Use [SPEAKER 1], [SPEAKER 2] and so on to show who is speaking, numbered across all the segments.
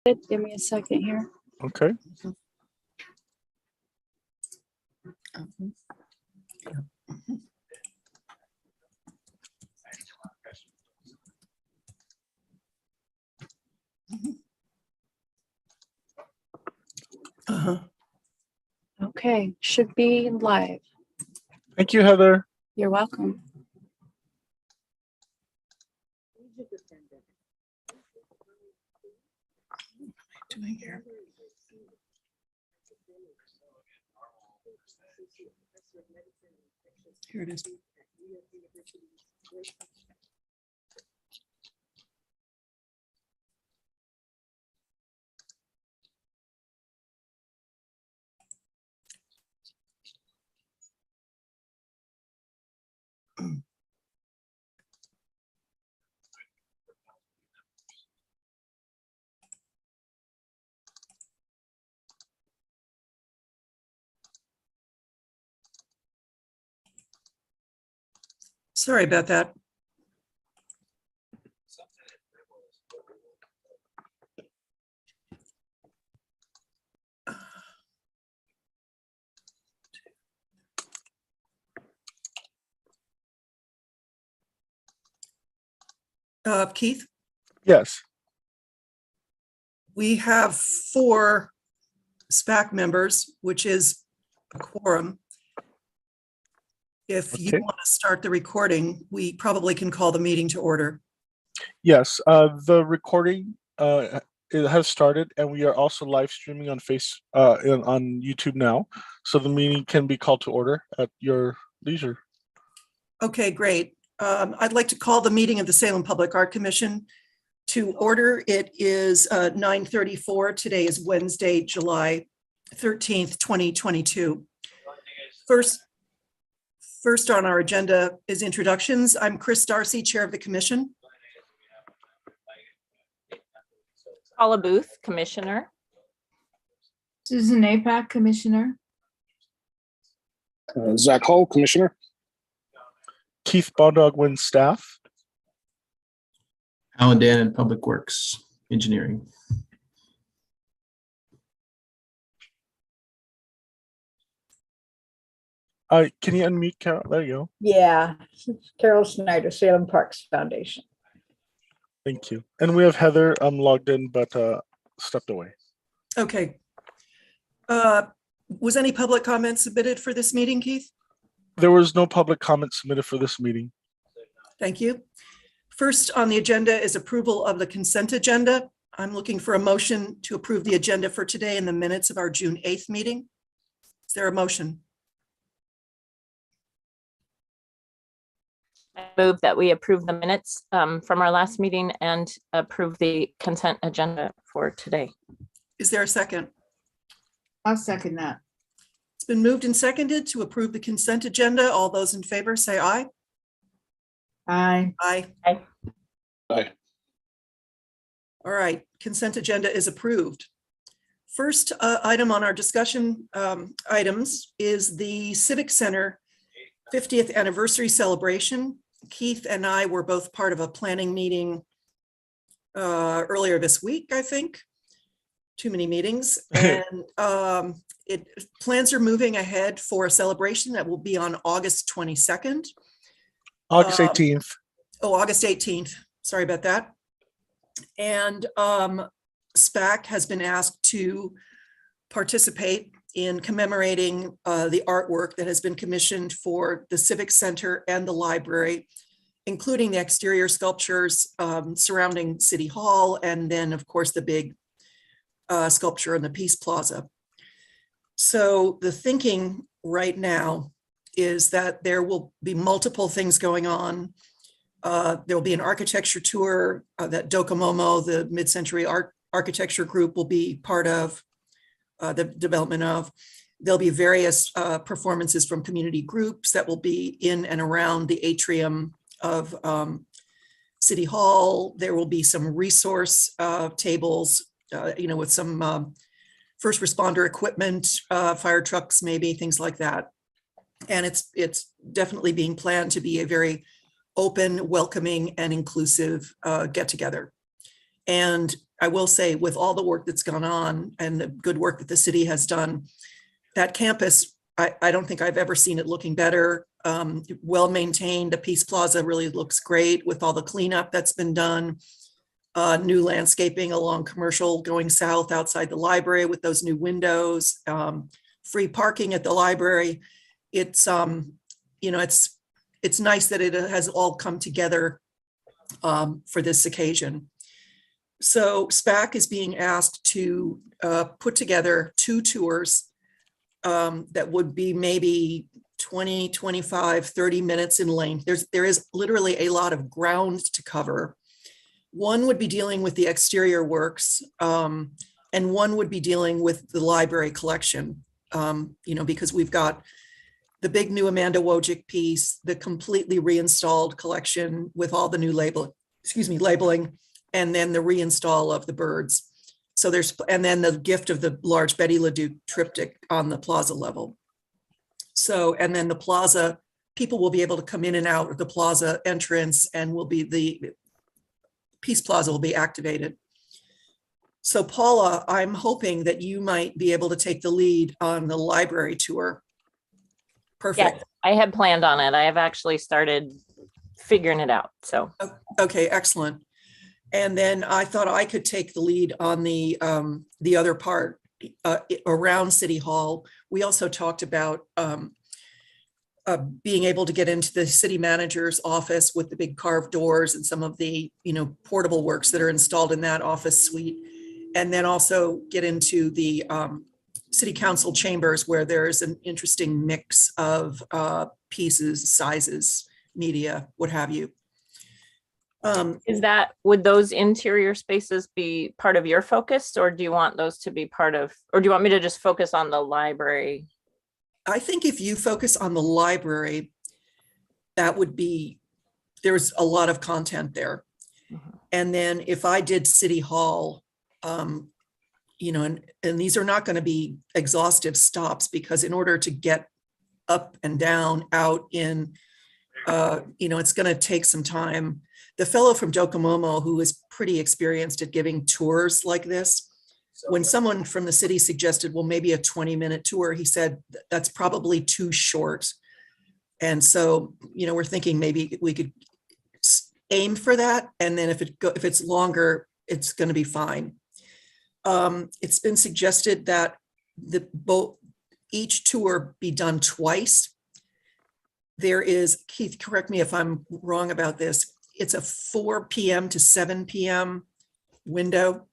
[SPEAKER 1] Give me a second here.
[SPEAKER 2] Okay.
[SPEAKER 1] Okay, should be live.
[SPEAKER 2] Thank you, Heather.
[SPEAKER 1] You're welcome.
[SPEAKER 3] Doing here. Here it is. Sorry about that. Keith,
[SPEAKER 2] Yes.
[SPEAKER 3] we have 4 SPAC members, which is a quorum. If you
[SPEAKER 2] Okay.
[SPEAKER 3] want to start the recording, we probably can call the meeting to order.
[SPEAKER 2] Yes. The recording it has started, and we are also live streaming on on YouTube now, so the meeting can be called to order at your leisure.
[SPEAKER 3] Okay, great. I'd like to call the meeting of the Salem Public Art Commission to order. It is 9:34. Today is Wednesday, July 13th, 2022. First on our agenda is introductions. I'm Chris Darcy, Chair of the Commission.
[SPEAKER 4] Paula Booth, Commissioner.
[SPEAKER 1] Susan Apak, Commissioner.
[SPEAKER 5] Zach Hull, Commissioner.
[SPEAKER 2] Keith Bondogwin, staff.
[SPEAKER 6] Alan Dan, Public Works Engineering.
[SPEAKER 2] Can you unmute Carol? There you go.
[SPEAKER 7] Yeah, Carol Snyder, Salem Parks Foundation.
[SPEAKER 2] Thank you. And we have Heather logged in, but stepped away.
[SPEAKER 3] Okay. Was any public comment submitted for this meeting, Keith?
[SPEAKER 2] There was no public comment submitted for this meeting.
[SPEAKER 3] Thank you. First on the agenda is approval of the consent agenda. I'm looking for a motion to approve the agenda for today in the minutes of our June 8th meeting. Is there a motion?
[SPEAKER 4] I move that we approve the minutes from our last meeting and approve the consent agenda for today.
[SPEAKER 3] Is there a second?
[SPEAKER 7] I'll second that.
[SPEAKER 3] It's been moved and seconded to approve the consent agenda. All those in favor say aye.
[SPEAKER 7] Aye.
[SPEAKER 3] Aye.
[SPEAKER 4] Aye.
[SPEAKER 5] Aye.
[SPEAKER 3] All right, consent agenda is approved. First item on our discussion items is the Civic Center 50th anniversary celebration. Keith and I were both part of a planning meeting earlier this week, I think. Too many meetings. And plans are moving ahead for a celebration that will be on August 22nd.
[SPEAKER 2] August 18th.
[SPEAKER 3] Oh, August 18th. Sorry about that. And SPAC has been asked to participate in commemorating the artwork that has been commissioned for the Civic Center and the library, including the exterior sculptures surrounding City Hall, and then, of course, the big sculpture in the Peace Plaza. So the thinking right now is that there will be multiple things going on. There will be an architecture tour that Docomomo, the mid-century architecture group, will be part of the development of. There'll be various performances from community groups that will be in and around the atrium of City Hall. There will be some resource tables, with some first responder equipment, fire trucks, maybe things like that. And it's definitely being planned to be a very open, welcoming, and inclusive get together. And I will say, with all the work that's gone on and the good work that the city has done, that campus, I don't think I've ever seen it looking better. Well maintained. The Peace Plaza really looks great with all the cleanup that's been done. New landscaping along Commercial going south outside the library with those new windows. Free parking at the library. It's it's nice that it has all come together for this occasion. So SPAC is being asked to put together 2 tours that would be maybe 20, 25, 30 minutes in length. There is literally a lot of ground to cover. One would be dealing with the exterior works, and one would be dealing with the library collection, because we've got the big new Amanda Wojcik piece, the completely reinstalled collection with all the new labeling, and then the reinstall of the birds. So and then the gift of the large Betty LeDuc triptych on the Plaza level. So, and then the Plaza, people will be able to come in and out of the Plaza entrance, and the Peace Plaza will be activated. So Paula, I'm hoping that you might be able to take the lead on the library tour. Perfect.
[SPEAKER 4] Yes, I had planned on it. I have actually started figuring it out. So,
[SPEAKER 3] Okay, excellent. And then I thought I could take the lead on the other part around City Hall. We also talked about being able to get into the city manager's office with the big carved doors and some of the portable works that are installed in that office suite, and then also get into the city council chambers where there's an interesting mix of pieces, sizes, media, what have you.
[SPEAKER 4] would those interior spaces be part of your focus, or do you want those to be part of, or do you want me to just focus on the library?
[SPEAKER 3] I think if you focus on the library, that would be, there's a lot of content there.
[SPEAKER 4] Mhm.
[SPEAKER 3] And then if I did City Hall, and these are not going to be exhaustive stops, because in order to get up and down out in, it's going to take some time. The fellow from Docomomo, who is pretty experienced at giving tours like this, when someone from the city suggested, well, maybe a 20-minute tour, he said, that's probably too short. And so, we're thinking maybe we could aim for that. And then if it's longer, it's going to be fine. It's been suggested that each tour be done twice. There is, Keith, correct me if I'm wrong about this, it's a 4 p.m. to 7 p.m. window.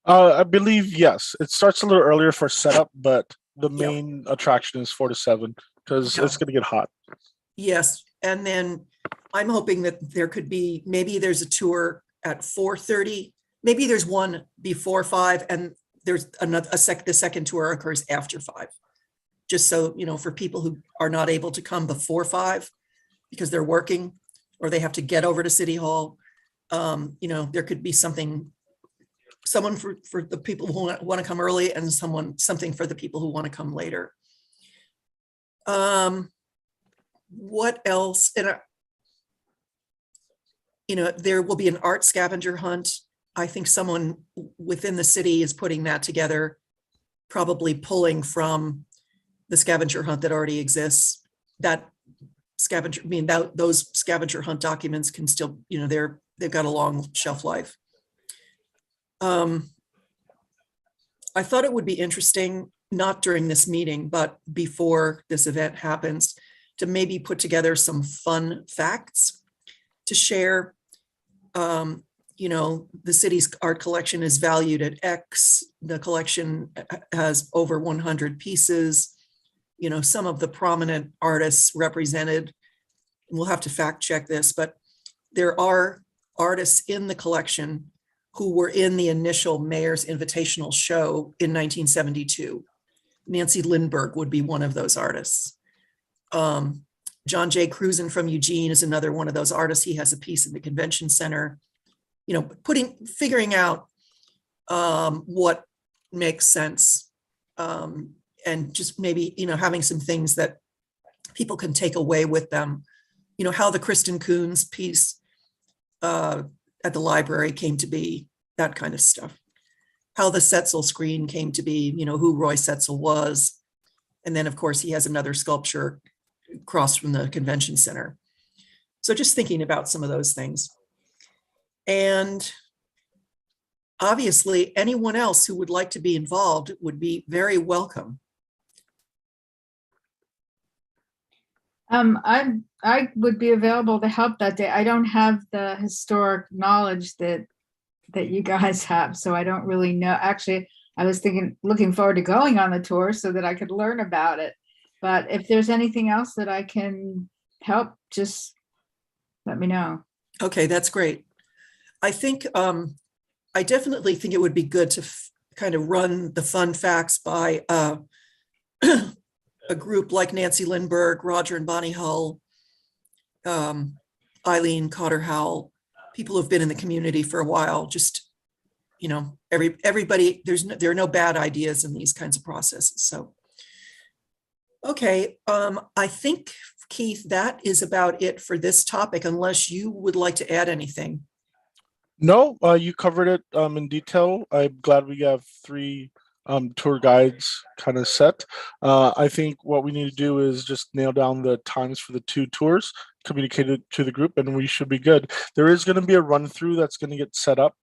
[SPEAKER 2] I believe, yes. It starts a little earlier for setup, but the
[SPEAKER 3] Yep.
[SPEAKER 2] main attraction is 4 to 7 because
[SPEAKER 3] Okay.
[SPEAKER 2] it's going to get hot.
[SPEAKER 3] Yes, and then I'm hoping that there could be, maybe there's a tour at 4:30, maybe there's one before 5, and there's the second tour occurs after 5. Just so, for people who are not able to come before 5 because they're working or they have to get over to City Hall, there could be someone for the people who want to come early, and something for the people who want to come later. What else? And there will be an art scavenger hunt. I think someone within the city is putting that together, probably pulling from the scavenger hunt that already exists. Those scavenger hunt documents can still, they've got a long shelf life. I thought it would be interesting, not during this meeting, but before this event happens, to maybe put together some fun facts to share. The city's art collection is valued at X. The collection has over 100 pieces. Some of the prominent artists represented, and we'll have to fact check this, but there are artists in the collection who were in the initial Mayor's Invitational show in 1972. Nancy Lindbergh would be one of those artists. John J. Cruzen from Eugene is another one of those artists. He has a piece in the convention center. Figuring out what makes sense, and just maybe, having some things that people can take away with them. How the Kristen Coons piece at the library came to be, that kind of stuff. How the Setzel screen came to be, who Roy Setzel was. And then, of course, he has another sculpture across from the convention center. So just thinking about some of those things. And obviously, anyone else who would like to be involved would be very welcome.
[SPEAKER 1] I would be available to help that day. I don't have the historic knowledge that you guys have, so I don't really know. Actually, I was looking forward to going on the tour so that I could learn about it. But if there's anything else that I can help, just let me know.
[SPEAKER 3] Okay, that's great. I think, I definitely think it would be good to kind of run the fun facts by a group like Nancy Lindbergh, Roger and Bonnie Hull, Eileen Cotter Howell, people who've been in the community for a while. Just, everybody, there are no bad ideas in these kinds of processes. So, okay, I think, Keith, that is about it for this topic, unless you would like to add anything.
[SPEAKER 2] No, you covered it in detail. I'm glad we have 3 tour guides kind of set. I think what we need to do is just nail down the times for the 2 tours, communicate it to the group, and we should be good. There is going to be a run through that's going to get set up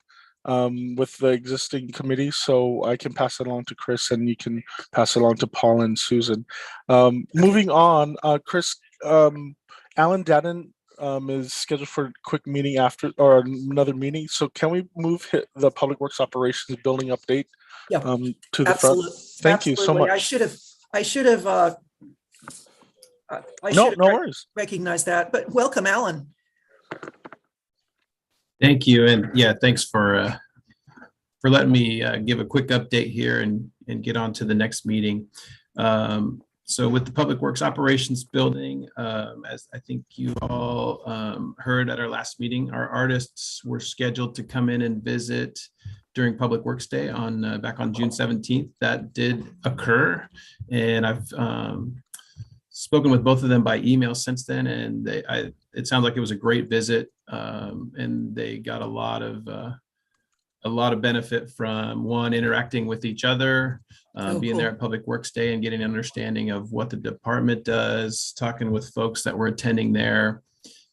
[SPEAKER 2] with the existing committee, so I can pass it along to Chris, and you can pass it along to Paul and Susan. Moving on, Chris, Alan Dannon is scheduled for a quick meeting after, or another meeting. So can we move the Public Works Operations building update
[SPEAKER 3] Yeah,
[SPEAKER 2] to the front? Thank you so much.
[SPEAKER 3] I should have
[SPEAKER 2] No worries.
[SPEAKER 3] recognized that, but welcome, Alan.
[SPEAKER 6] Thank you. And yeah, thanks for letting me give a quick update here and get on to the next meeting. So with the Public Works Operations building, as I think you all heard at our last meeting, our artists were scheduled to come in and visit during Public Works Day back on June 17th. That did occur, and I've spoken with both of them by email since then, and it sounds like it was a great visit, and they got a lot of benefit from, one, interacting with each other, being there at Public Works Day and getting an understanding of what the department does, talking with folks that were attending there.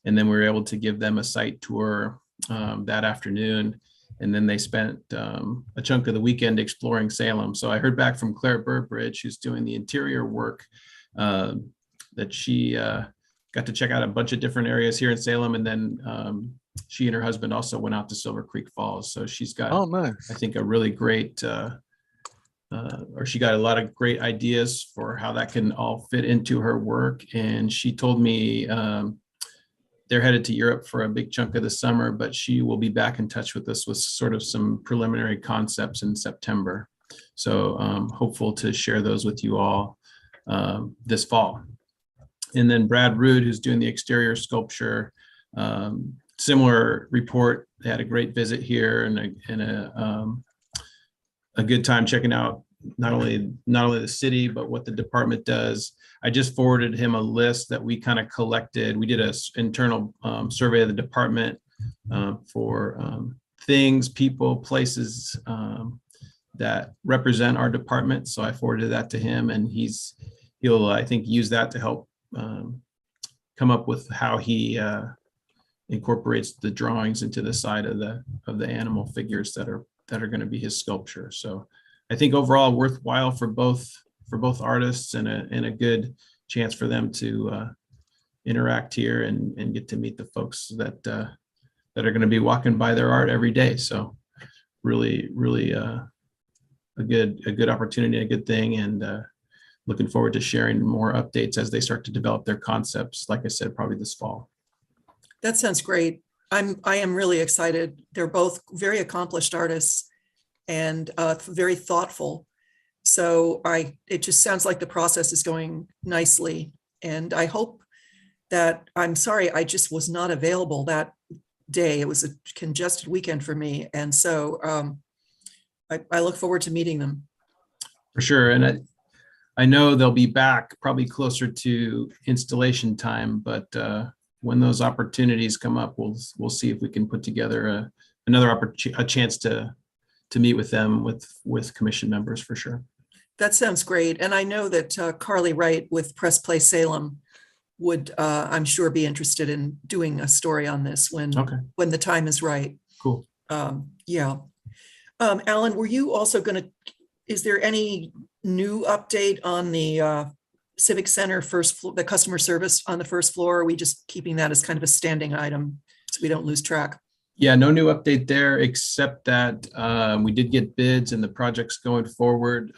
[SPEAKER 6] And then we were able to give them a site tour that afternoon. And then they spent a chunk of the weekend exploring Salem. So I heard back from Claire Burbridge, who's doing the interior work, that she got to check out a bunch of different areas here in Salem. And then she and her husband also went out to Silver Creek Falls. So she's got,
[SPEAKER 2] nice.
[SPEAKER 6] I think, a really great, or she got a lot of great ideas for how that can all fit into her work. And she told me they're headed to Europe for a big chunk of the summer, but she will be back in touch with us with sort of some preliminary concepts in September. So hopeful to share those with you all this fall. And then Brad Rood, who's doing the exterior sculpture, similar report. They had a great visit here and a good time checking out not only the city, but what the department does. I just forwarded him a list that we kind of collected. We did an internal survey of the department for things, people, places that represent our department. So I forwarded that to him, and he'll I think use that to help come up with how he incorporates the drawings into the side of the animal figures that are going to be his sculpture. So I think overall worthwhile for both artists, and a good chance for them to interact here and get to meet the folks that are going to be walking by their art every day. So really a good opportunity, a good thing, and looking forward to sharing more updates as they start to develop their concepts. Like I said, probably this fall.
[SPEAKER 3] That sounds great. I am really excited. They're both very accomplished artists and very thoughtful. So it just sounds like the process is going nicely. And I hope that, I'm sorry, I just was not available that day. It was a congested weekend for me. And so I look forward to meeting them.
[SPEAKER 6] For sure. And I know they'll be back probably closer to installation time, but when those opportunities come up, we'll see if we can put together a chance to meet with them with commission members for sure.
[SPEAKER 3] That sounds great. And I know that Carly Wright with Press Play Salem would, I'm sure, be interested in doing a story on this when the time is right.
[SPEAKER 6] Cool.
[SPEAKER 3] Yeah. Alan, were you also is there any new update on the Civic Center first floor, the customer service on the first floor? Or are we just keeping that as kind of a standing item so we don't lose track?
[SPEAKER 6] Yeah, no new update there, except that we did get bids and the project's going forward.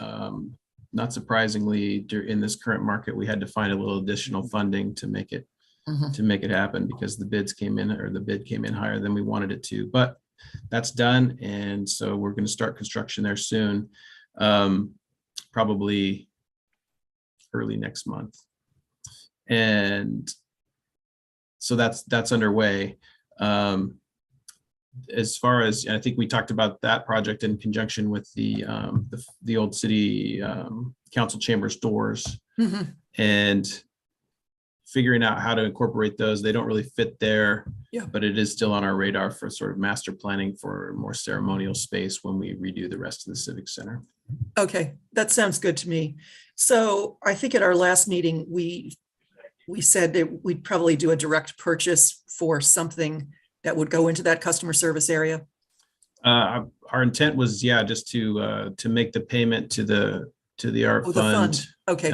[SPEAKER 6] Not surprisingly, in this current market, we had to find a little additional funding to make it happen because the bid came in higher than we wanted it to. But that's done, and so we're going to start construction there soon, probably early next month. And so that's underway. As far as, I think we talked about that project in conjunction with the old city council chambers doors, and figuring out how to incorporate those. They don't really fit there, but it is still on our radar for sort of master planning for more ceremonial space when we redo the rest of the Civic Center.
[SPEAKER 3] Okay, that sounds good to me. So I think at our last meeting, we said that we'd probably do a direct purchase for something that would go into that customer service area.
[SPEAKER 6] Our intent was, just to make the payment to the art fund.
[SPEAKER 3] Okay.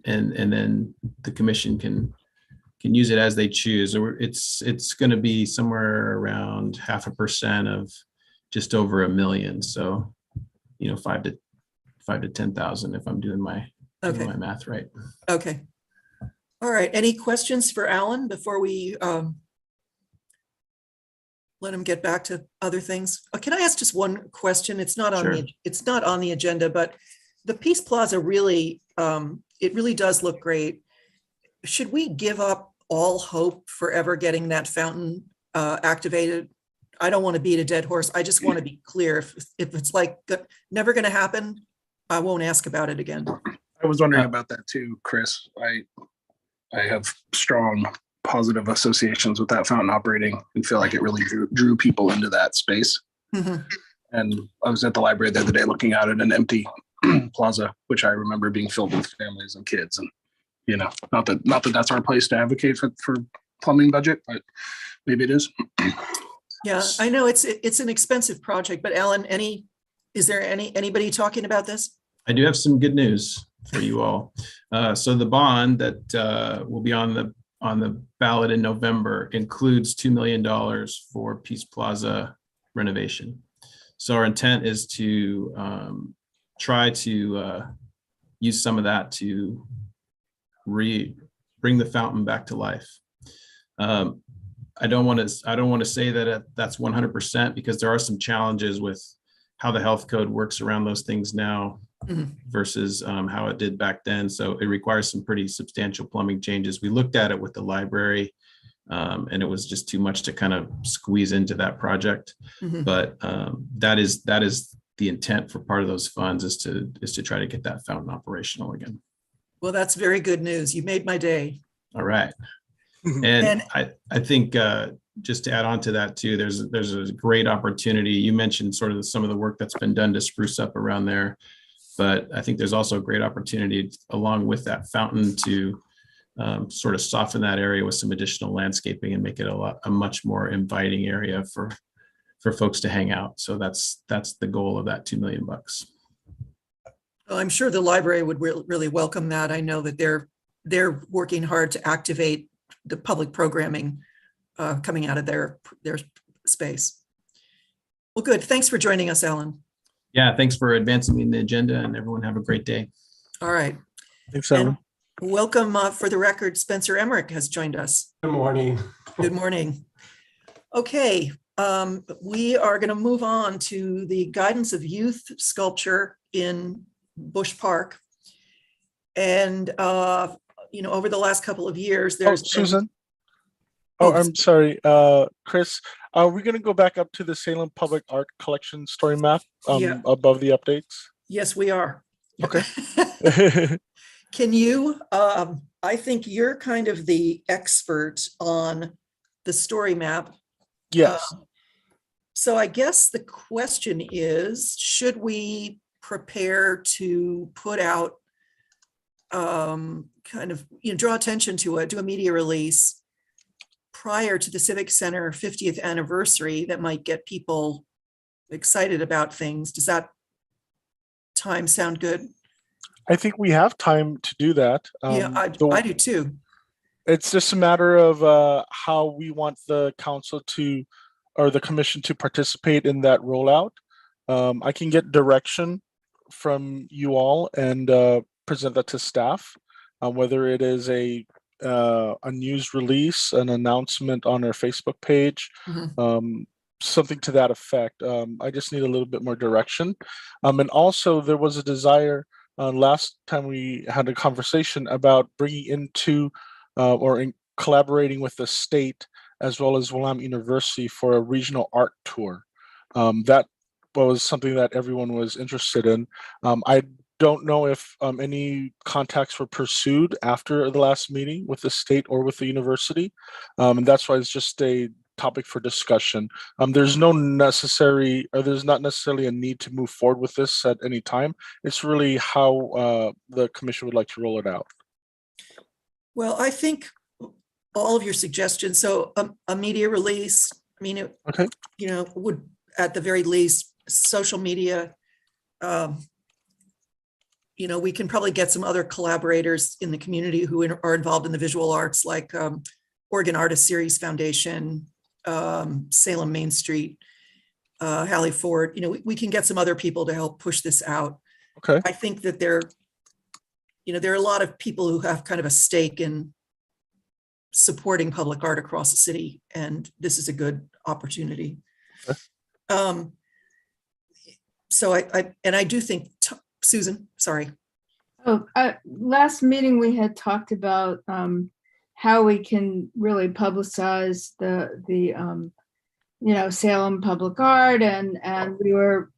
[SPEAKER 6] And then the commission can use it as they choose. Or it's going to be somewhere around 0.5% of just over $1 million. So, 5 to 10,000 if I'm doing my math right.
[SPEAKER 3] Okay. All right. Any questions for Alan before we let him get back to other things? Can I ask just one question? It's not on the agenda, but the Peace Plaza really, it really does look great. Should we give up all hope for ever getting that fountain activated? I don't want to beat a dead horse. I just want to be clear. If it's like never going to happen, I won't ask about it again.
[SPEAKER 5] I was wondering about that too, Chris. I have strong positive associations with that fountain operating and feel like it really drew people into that space. And I was at the library the other day looking out at an empty plaza, which I remember being filled with families and kids. And, not that that's our place to advocate for plumbing budget, but maybe it is.
[SPEAKER 3] Yeah, I know it's an expensive project, but Alan, is there anybody talking about this?
[SPEAKER 6] I do have some good news for you all. So the bond that will be on the ballot in November includes $2 million for Peace Plaza renovation. So our intent is to try to use some of that to bring the fountain back to life. I don't want to say that that's 100% because there are some challenges with how the health code works around those things now versus how it did back then. So it requires some pretty substantial plumbing changes. We looked at it with the library and it was just too much to kind of squeeze into that project. But that is the intent for part of those funds is to try to get that fountain operational again.
[SPEAKER 3] Well, that's very good news. You made my day.
[SPEAKER 6] All right. And I think just to add on to that too, there's a great opportunity. You mentioned sort of some of the work that's been done to spruce up around there, but I think there's also a great opportunity along with that fountain to sort of soften that area with some additional landscaping and make it a much more inviting area for folks to hang out. So that's the goal of that $2 million.
[SPEAKER 3] Well, I'm sure the library would really welcome that. I know that they're working hard to activate the public programming coming out of their space. Well, good. Thanks for joining us, Alan.
[SPEAKER 6] Yeah, thanks for advancing me in the agenda, and everyone have a great day.
[SPEAKER 3] All right.
[SPEAKER 2] Thanks, Alan.
[SPEAKER 3] And welcome for the record, Spencer Emmerich has joined us.
[SPEAKER 8] Good morning.
[SPEAKER 3] Good morning. Okay, we are going to move on to the guidance of youth sculpture in Bush Park. And over the last couple of years, there's been,
[SPEAKER 2] Susan. I'm sorry, Chris. Are we going to go back up to the Salem Public Art Collection story map above the updates?
[SPEAKER 3] Yes, we are.
[SPEAKER 2] Okay.
[SPEAKER 3] Can you, I think you're kind of the expert on the story map.
[SPEAKER 2] Yes.
[SPEAKER 3] So I guess the question is, should we prepare to put out kind of, draw attention to do a media release prior to the Civic Center 50th anniversary that might get people excited about things? Does that time sound good?
[SPEAKER 2] I think we have time to do that.
[SPEAKER 3] Yeah, I do too.
[SPEAKER 2] It's just a matter of how we want the council to, or the commission to participate in that rollout. I can get direction from you all and present that to staff, whether it is a news release, an announcement on our Facebook page, something to that effect. I just need a little bit more direction. And also there was a desire last time we had a conversation about bringing into or in collaborating with the state as well as Willamette University for a regional art tour. That was something that everyone was interested in. I don't know if any contacts were pursued after the last meeting with the state or with the university. And that's why it's just a topic for discussion. There's not necessarily a need to move forward with this at any time. It's really how the commission would like to roll it out.
[SPEAKER 3] Well, I think all of your suggestions, so a media release, I mean,
[SPEAKER 2] Okay.
[SPEAKER 3] Would at the very least, social media, we can probably get some other collaborators in the community who are involved in the visual arts, like Oregon Artist Series Foundation, Salem Main Street, Hallie Ford. We can get some other people to help push this out.
[SPEAKER 2] Okay.
[SPEAKER 3] I think that there are a lot of people who have kind of a stake in supporting public art across the city, and this is a good opportunity.
[SPEAKER 2] Okay.
[SPEAKER 3] So I do think, Susan, sorry.
[SPEAKER 1] Oh, last meeting we had talked about how we can really publicize the Salem Public Art, and we were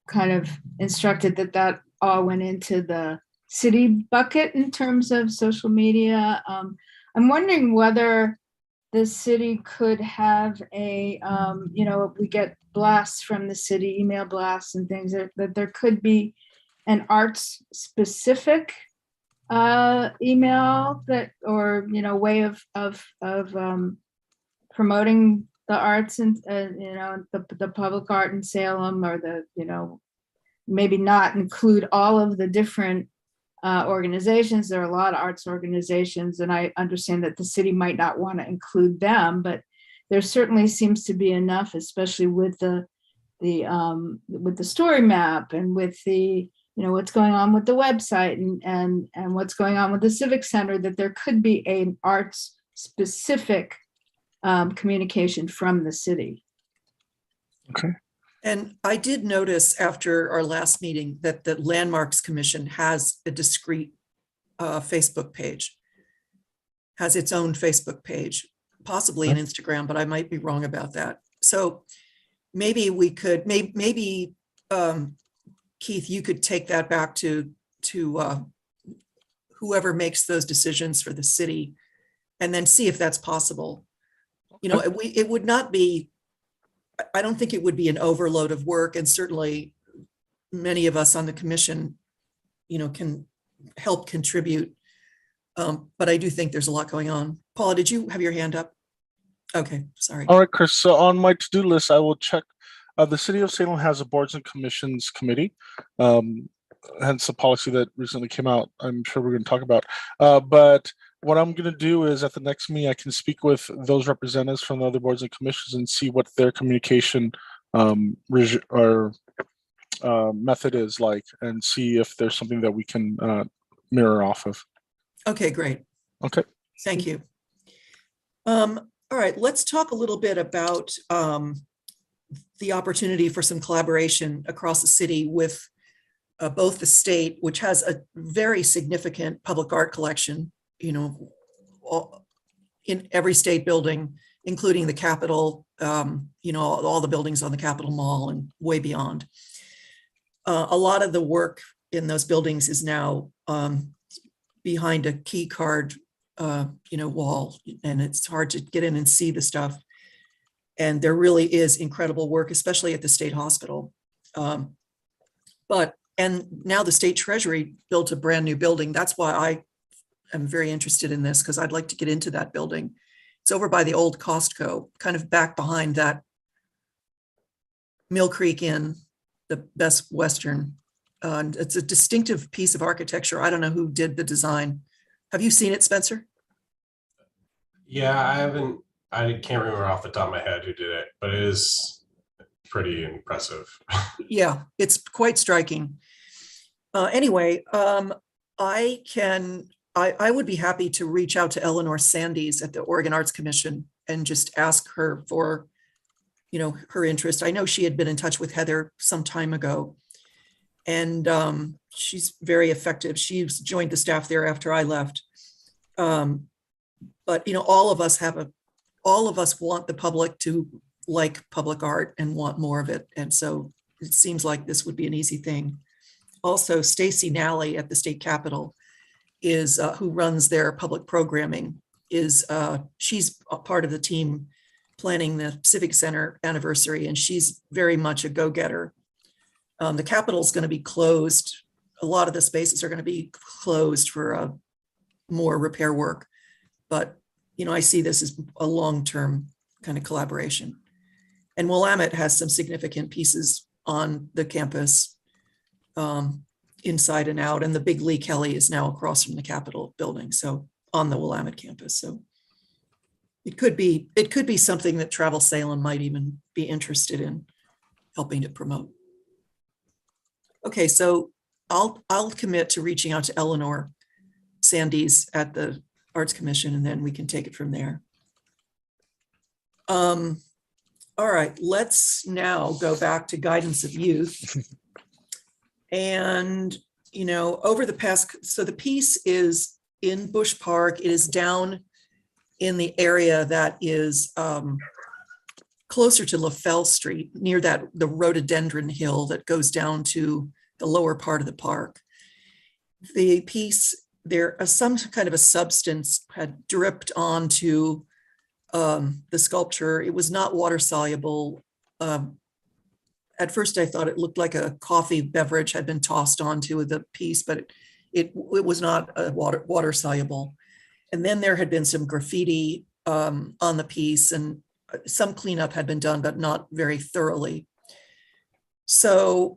[SPEAKER 1] kind of instructed that all went into the city bucket in terms of social media. I'm wondering whether the city could have a, we get blasts from the city, email blasts and things, that there could be an arts specific email that, or, way of promoting the arts and, the public art in Salem, or maybe not include all of the different organizations. There are a lot of arts organizations, and I understand that the city might not want to include them, but there certainly seems to be enough, especially with the story map and with the what's going on with the website and what's going on with the Civic Center, that there could be an arts specific communication from the city.
[SPEAKER 2] Okay.
[SPEAKER 3] And I did notice after our last meeting that the Landmarks Commission has a discrete Facebook page, has its own Facebook page, possibly an Instagram, but I might be wrong about that. So maybe we could, maybe Keith, you could take that back to whoever makes those decisions for the city, and then see if that's possible. It would not be, I don't think it would be an overload of work, and certainly many of us on the commission, can help contribute. But I do think there's a lot going on. Paula, did you have your hand up? Okay, sorry.
[SPEAKER 2] All right, Chris. So on my to-do list, I will check. The City of Salem has a Boards and Commissions Committee, hence the policy that recently came out. I'm sure we're going to talk about. But what I'm going to do is at the next meeting, I can speak with those representatives from the other boards and commissions and see what their communication method is like, and see if there's something that we can mirror off of.
[SPEAKER 3] Okay, great.
[SPEAKER 2] Okay.
[SPEAKER 3] Thank you. All right, let's talk a little bit about the opportunity for some collaboration across the city with both the state, which has a very significant public art collection, in every state building, including the Capitol, all the buildings on the Capitol Mall and way beyond. A lot of the work in those buildings is now behind a key card, wall, and it's hard to get in and see the stuff. And there really is incredible work, especially at the state hospital. And now the state treasury built a brand new building. That's why I am very interested in this, because I'd like to get into that building. It's over by the old Costco, kind of back behind that Mill Creek Inn, the Best Western. It's a distinctive piece of architecture. I don't know who did the design. Have you seen it, Spencer?
[SPEAKER 8] Yeah, I can't remember off the top of my head who did it, but it is pretty impressive.
[SPEAKER 3] Yeah, it's quite striking. Anyway, I would be happy to reach out to Eleanor Sandys at the Oregon Arts Commission and just ask her for, her interest. I know she had been in touch with Heather some time ago, and she's very effective. She's joined the staff there after I left. But all of us want the public to like public art and want more of it. And so it seems like this would be an easy thing. Also, Stacy Nally at the state capitol is who runs their public programming. She's a part of the team planning the Civic Center anniversary, and she's very much a go-getter. The Capitol's going to be closed. A lot of the spaces are going to be closed for more repair work. But, I see this as a long-term kind of collaboration. And Willamette has some significant pieces on the campus, inside and out. And the big Lee Kelly is now across from the Capitol building, so on the Willamette campus. So it could be something that Travel Salem might even be interested in helping to promote. Okay, so I'll commit to reaching out to Eleanor Sandys at the Arts Commission, and then we can take it from there. All right, let's now go back to guidance of youth. And, over the past, so the piece is in Bush Park. It is down in the area that is closer to LaFell Street, near the rhododendron hill that goes down to the lower part of the park. The piece, some kind of a substance had dripped onto the sculpture. It was not water soluble. At first I thought it looked like a coffee beverage had been tossed onto the piece, but it was not water soluble. And then there had been some graffiti on the piece, and some cleanup had been done, but not very thoroughly. So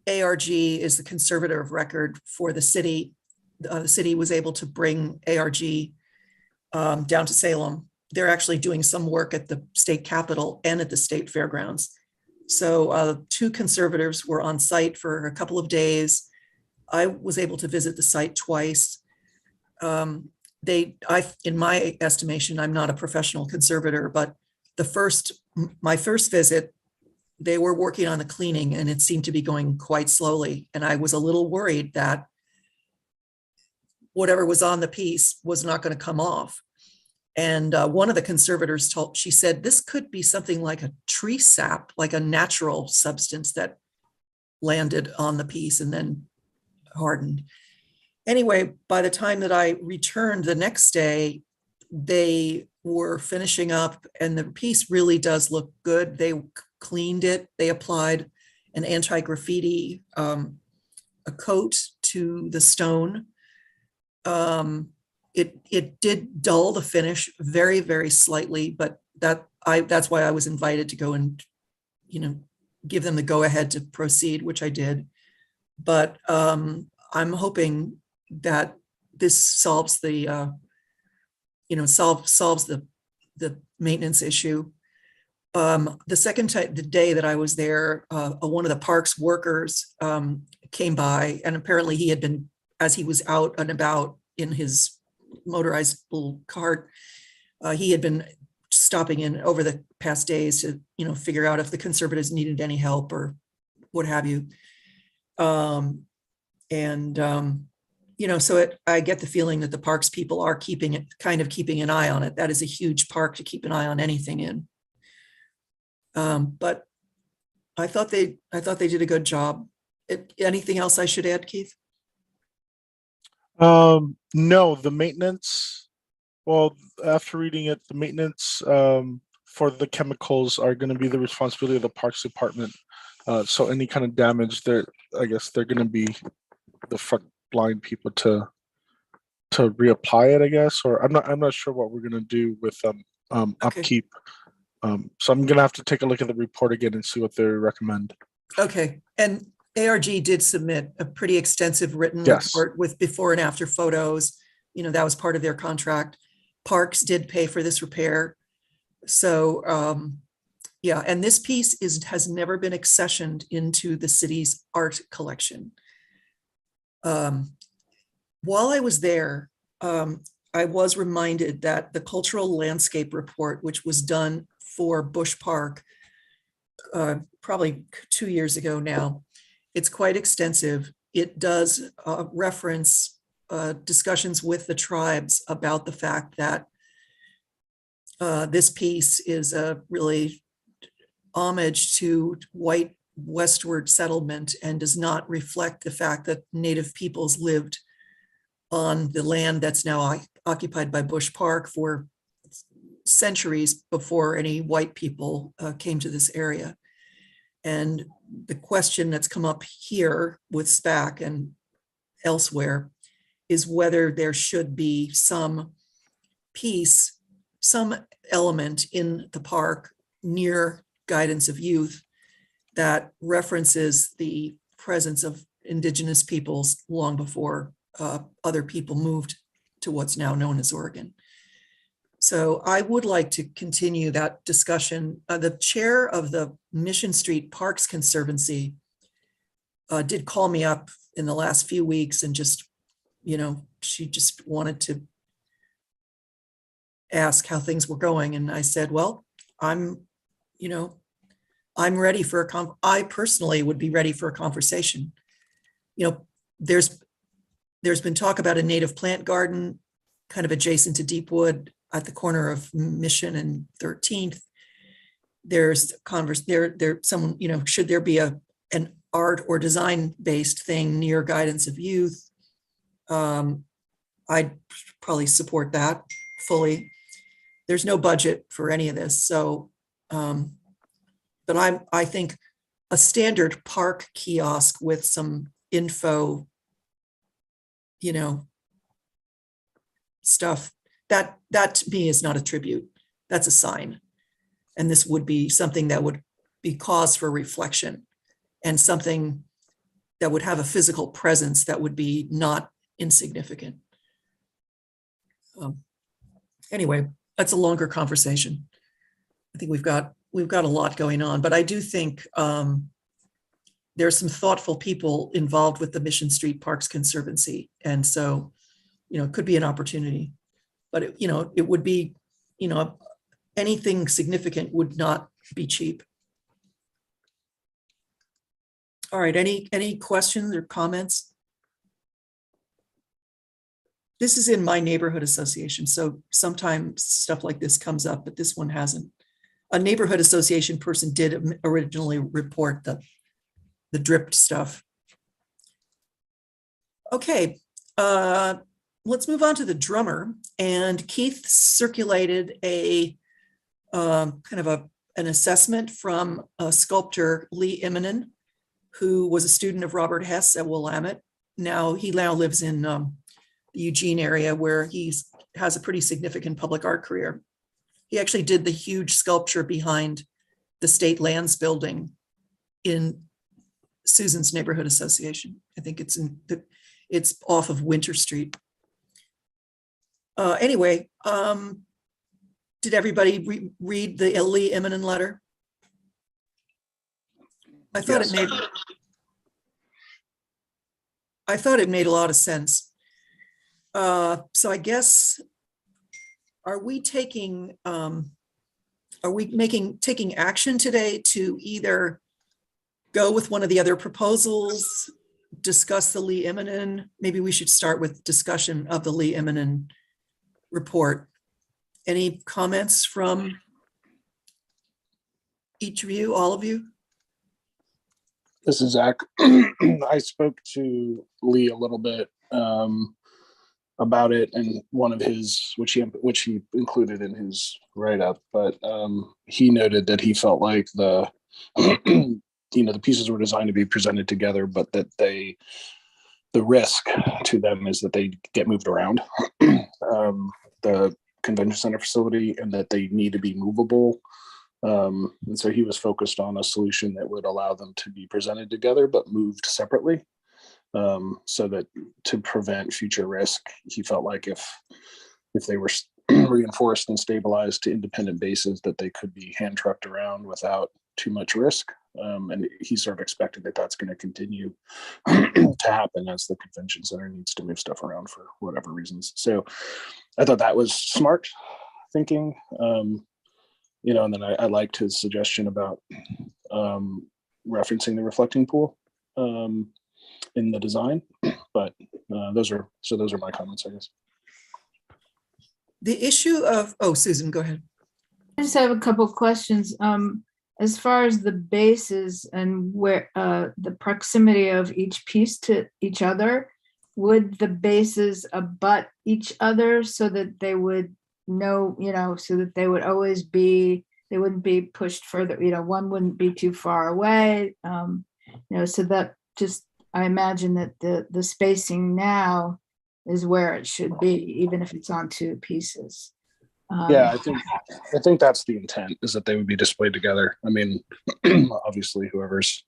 [SPEAKER 3] ARG is the conservator of record for the city. The city was able to bring ARG down to Salem. They're actually doing some work at the state capitol and at the state fairgrounds. So two conservators were on site for a couple of days. I was able to visit the site twice. In my estimation, I'm not a professional conservator, but my first visit, they were working on the cleaning and it seemed to be going quite slowly. And I was a little worried that whatever was on the piece was not going to come off. And one of the conservators she said, this could be something like a tree sap, like a natural substance that landed on the piece and then hardened. Anyway, by the time that I returned the next day, they were finishing up and the piece really does look good. They cleaned it. They applied an anti-graffiti a coat to the stone. It did dull the finish very, very slightly, but that's why I was invited to go and, give them the go ahead to proceed, which I did. But I'm hoping that this solves the, solves the maintenance issue. The day that I was there, one of the park's workers came by, and apparently he had been, as he was out and about in his motorized little cart, he had been stopping in over the past days to, figure out if the conservatives needed any help or what have you. So I get the feeling that the parks people are keeping an eye on it. That is a huge park to keep an eye on anything in. But I thought they did a good job. Anything else I should add, Keith? No,
[SPEAKER 2] the maintenance, well, after reading it, the maintenance for the chemicals are going to be the responsibility of the Parks Department. So any kind of damage, I guess they're going to be the front line people to reapply it, I guess, or I'm not sure what we're going to do with upkeep. So I'm going to have to take a look at the report again and see what they recommend.
[SPEAKER 3] Okay, and ARG did submit a pretty extensive written
[SPEAKER 2] Yes.
[SPEAKER 3] report with before and after photos. You know, that was part of their contract. Parks did pay for this repair. So, yeah, and this piece has never been accessioned into the city's art collection. While I was there, I was reminded that the cultural landscape report, which was done for Bush Park, probably 2 years ago now, it's quite extensive. It does reference discussions with the tribes about the fact that this piece is a really homage to white westward settlement and does not reflect the fact that Native peoples lived on the land that's now occupied by Bush Park for centuries before any white people came to this area. And the question that's come up here with SPAC and elsewhere is whether there should be some piece, some element in the park near guidance of youth that references the presence of indigenous peoples long before other people moved to what's now known as Oregon. So I would like to continue that discussion. The chair of the Mission Street Parks Conservancy did call me up in the last few weeks and just, you know, she just wanted to ask how things were going. And I said, well, I'm ready for I personally would be ready for a conversation. You know, there's been talk about a native plant garden kind of adjacent to Deepwood at the corner of Mission and 13th. There's someone, you know, should there be an art or design based thing near guidance of youth? I'd probably support that fully. There's no budget for any of this. So, but I think a standard park kiosk with some info, you know, stuff, that to me is not a tribute. That's a sign. And this would be something that would be cause for reflection and something that would have a physical presence that would be not insignificant. Anyway, that's a longer conversation. I think we've got a lot going on, but I do think there's some thoughtful people involved with the Mission Street Parks Conservancy. And so, you know, it could be an opportunity, but it would be, you know, anything significant would not be cheap. All right, any questions or comments? This is in my neighborhood association, so sometimes stuff like this comes up, but this one hasn't. A neighborhood association person did originally report the dripped stuff. Okay, let's move on to the drummer. And Keith circulated a kind of an assessment from a sculptor, Lee Immonen, who was a student of Robert Hess at Willamette. He now lives in the Eugene area, where he has a pretty significant public art career. He actually did the huge sculpture behind the State Lands Building in Susan's Neighborhood Association. I think it's off of Winter Street. Anyway, did everybody read the Lee Immonen letter? I thought it made a lot of sense. So I guess, are we taking action today to either go with one of the other proposals, discuss the Lee Immonen? Maybe we should start with discussion of the Lee Immonen report. Any comments from each of you, all of you?
[SPEAKER 5] This is Zach. I spoke to Lee a little bit. about it, and one of his, which he included in his write-up, but he noted that he felt like the the pieces were designed to be presented together, but that the risk to them is that they get moved around the convention center facility, and that they need to be movable. And so he was focused on a solution that would allow them to be presented together but moved separately, so that to prevent future risk. He felt like if they were reinforced and stabilized to independent bases, that they could be hand trucked around without too much risk. And he sort of expected that that's going to continue to happen as the convention center needs to move stuff around for whatever reasons. So I thought that was smart thinking. And then I liked his suggestion about referencing the reflecting pool in the design. But those are my comments, I guess.
[SPEAKER 3] The issue of, Susan, go ahead.
[SPEAKER 1] I just have a couple of questions. As far as the bases and where the proximity of each piece to each other, would the bases abut each other so that they would know, so that they would always be, they wouldn't be pushed further, one wouldn't be too far away, so that just, I imagine that the spacing now is where it should be, even if it's on two pieces.
[SPEAKER 5] Yeah, I think that's the intent, is that they would be displayed together. I mean, obviously whoever's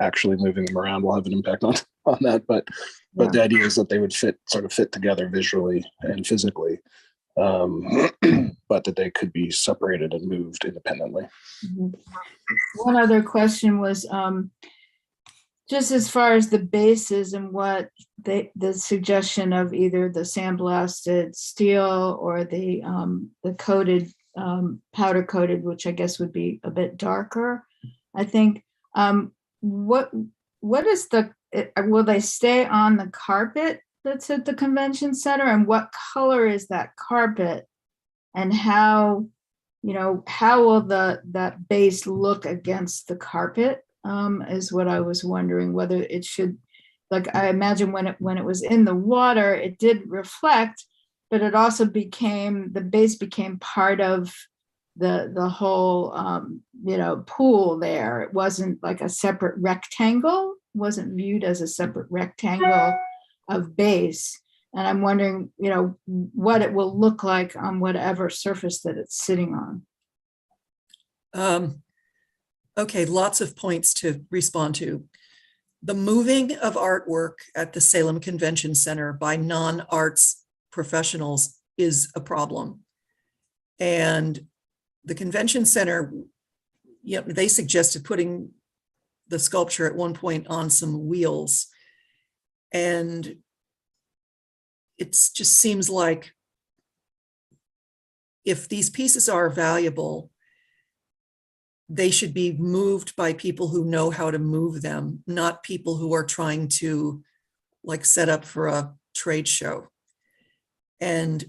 [SPEAKER 5] actually moving them around will have an impact on that, but the idea is that they would fit together visually and physically, but that they could be separated and moved independently.
[SPEAKER 1] Mm-hmm. One other question was, just as far as the bases and what the suggestion of either the sandblasted steel or the coated, powder coated, which I guess would be a bit darker, I think. What is will they stay on the carpet that's at the convention center, and what color is that carpet, and how will that base look against the carpet? Is what I was wondering, whether it should, like, I imagine when it was in the water, it did reflect, but it also the base became part of the whole, pool there. It wasn't like a separate rectangle, wasn't viewed as a separate rectangle of base. And I'm wondering, what it will look like on whatever surface that it's sitting on.
[SPEAKER 3] Okay, lots of points to respond to. The moving of artwork at the Salem Convention Center by non-arts professionals is a problem. And the convention center, they suggested putting the sculpture at one point on some wheels. And it just seems like if these pieces are valuable, they should be moved by people who know how to move them, not people who are trying to set up for a trade show. And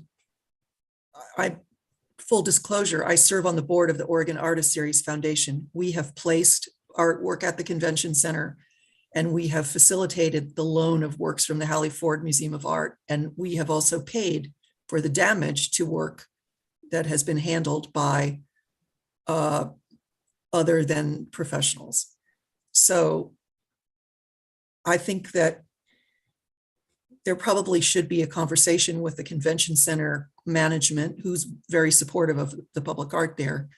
[SPEAKER 3] full disclosure, I serve on the board of the Oregon Artist Series Foundation. We have placed artwork at the convention center, and we have facilitated the loan of works from the Hallie Ford Museum of Art. And we have also paid for the damage to work that has been handled by other than professionals. So I think that there probably should be a conversation with the convention center management, who's very supportive of the public art there,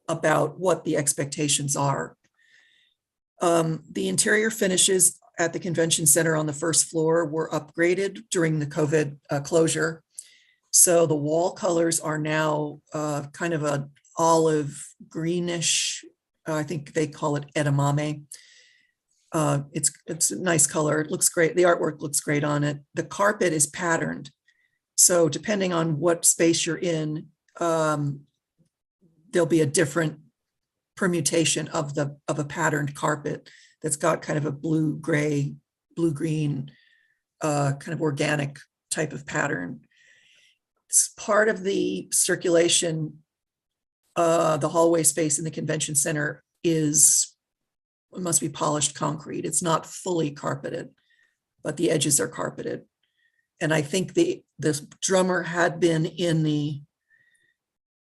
[SPEAKER 3] about what the expectations are. The interior finishes at the convention center on the first floor were upgraded during the COVID closure. So the wall colors are now kind of an olive greenish, I think they call it edamame. It's a nice color. It looks great. The artwork looks great on it. The carpet is patterned. So depending on what space you're in, there'll be a different permutation of a patterned carpet that's got kind of a blue-gray, blue-green, kind of organic type of pattern. It's part of the circulation. The hallway space in the convention center must be polished concrete. It's not fully carpeted, but the edges are carpeted. And I think the drummer had been in the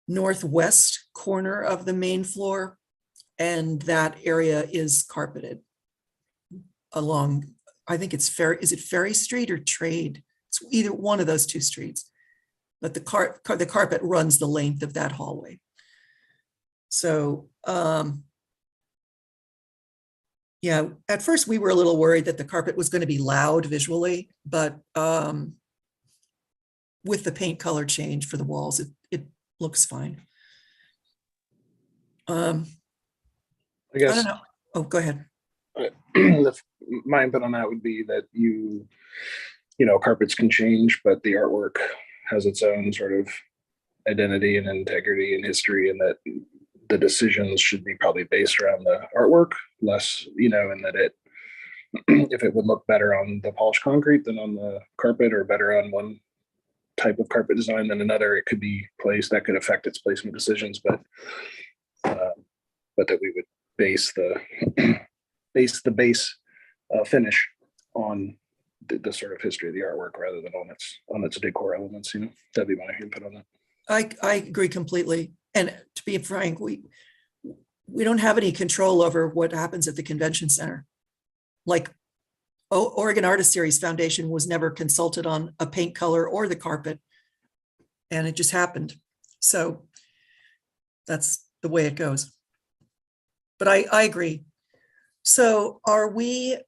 [SPEAKER 3] northwest corner of the main floor, and that area is carpeted along, I think it's is it Ferry Street or Trade? It's either one of those two streets. But the carpet runs the length of that hallway. So, yeah, at first we were a little worried that the carpet was going to be loud visually, but with the paint color change for the walls, it looks fine.
[SPEAKER 5] I
[SPEAKER 3] I
[SPEAKER 5] guess
[SPEAKER 3] don't know. Oh, go ahead.
[SPEAKER 5] my input on that would be that carpets can change, but the artwork has its own sort of identity and integrity and history, and that the decisions should be probably based around the artwork less, and that if it would look better on the polished concrete than on the carpet, or better on one type of carpet design than another, it could be placed, that could affect its placement decisions, but that we would base the base finish on the sort of history of the artwork rather than on its decor elements. That'd be my input on that.
[SPEAKER 3] I agree completely. And to be frank, we don't have any control over what happens at the convention center. Like Oregon Artist Series Foundation was never consulted on a paint color or the carpet, and it just happened. So that's the way it goes. But I agree. So are we,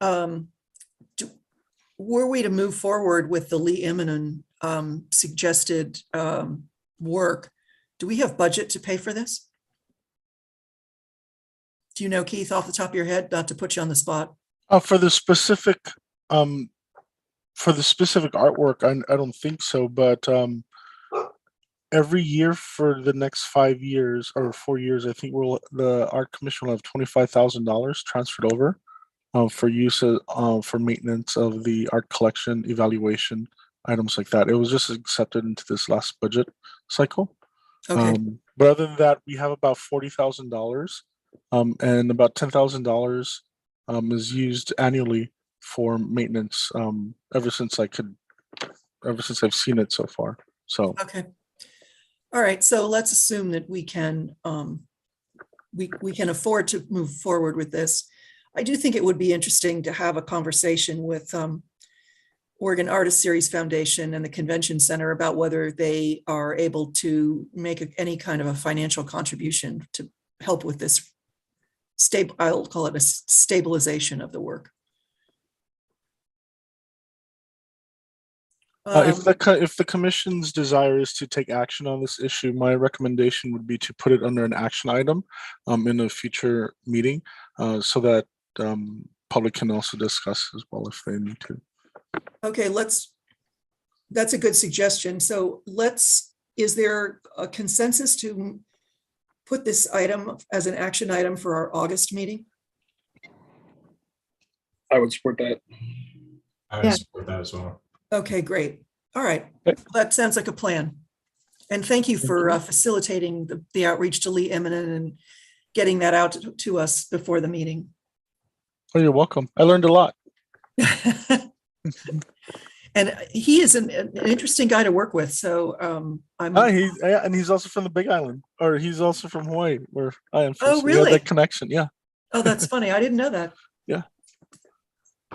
[SPEAKER 3] were we to move forward with the Lee Immonen suggested work, do we have budget to pay for this? Do you know, Keith, off the top of your head, not to put you on the spot?
[SPEAKER 2] For the specific artwork, I don't think so, but every year for the next 5 years or 4 years, I think the art commission will have $25,000 transferred over for use for maintenance of the art collection, evaluation, items like that. It was just accepted into this last budget cycle.
[SPEAKER 3] Okay.
[SPEAKER 2] But other than that, we have about $40,000, and about $10,000 is used annually for maintenance. Ever since I've seen it so far. So
[SPEAKER 3] Okay. All right. So let's assume that we can we can afford to move forward with this. I do think it would be interesting to have a conversation with Oregon Artist Series Foundation and the Convention Center about whether they are able to make any kind of a financial contribution to help with this I'll call it a stabilization of the work.
[SPEAKER 2] if the commission's desire is to take action on this issue, my recommendation would be to put it under an action item in a future meeting, so that public can also discuss as well if they need to.
[SPEAKER 3] Okay, that's a good suggestion. So is there a consensus to put this item as an action item for our August meeting?
[SPEAKER 5] I would support that.
[SPEAKER 8] I would support that as well.
[SPEAKER 3] Okay, great. All right.
[SPEAKER 2] Okay.
[SPEAKER 3] That sounds like a plan. And thank you for facilitating the outreach to Lee Immonen and getting that out to us before the meeting.
[SPEAKER 2] Oh, you're welcome. I learned a lot.
[SPEAKER 3] And he is an interesting guy to work with. So
[SPEAKER 2] and he's also from the Big Island, or he's also from Hawaii, where I am from.
[SPEAKER 3] Oh,
[SPEAKER 2] So we have
[SPEAKER 3] really?
[SPEAKER 2] that connection. Yeah.
[SPEAKER 3] Oh, that's funny. I didn't know that.
[SPEAKER 2] Yeah.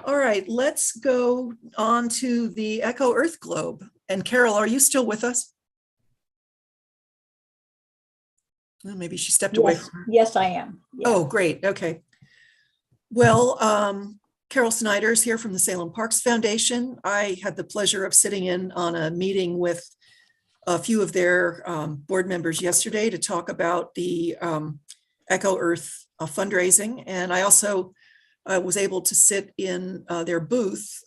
[SPEAKER 3] All right, let's go on to the Echo Earth Globe. And Carol, are you still with us? Well, maybe she stepped away.
[SPEAKER 7] Yes, I am. Yeah.
[SPEAKER 3] Oh, great. Okay. Well, Carol Snyder's here from the Salem Parks Foundation. I had the pleasure of sitting in on a meeting with a few of their board members yesterday to talk about the Echo Earth fundraising. And I also was able to sit in their booth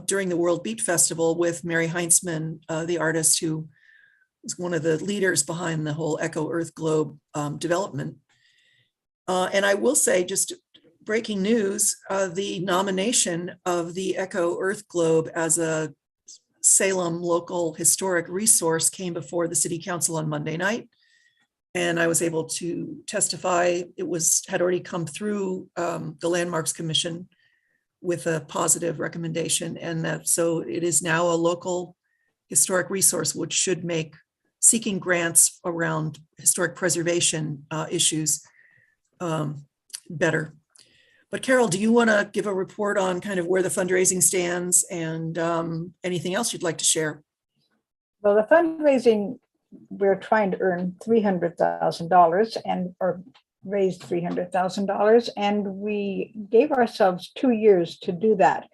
[SPEAKER 3] during the World Beat Festival with Mary Heinzman, the artist who is one of the leaders behind the whole Echo Earth Globe development. And I will say, just breaking news, the nomination of the Echo Earth Globe as a Salem local historic resource came before the City Council on Monday night. And I was able to testify. It had already come through the Landmarks Commission with a positive recommendation, and that so it is now a local historic resource, which should make seeking grants around historic preservation issues better. But Carol, do you want to give a report on kind of where the fundraising stands and anything else you'd like to share?
[SPEAKER 7] Well, the fundraising, we're trying to earn $300,000 and or raise $300,000, and we gave ourselves 2 years to do that.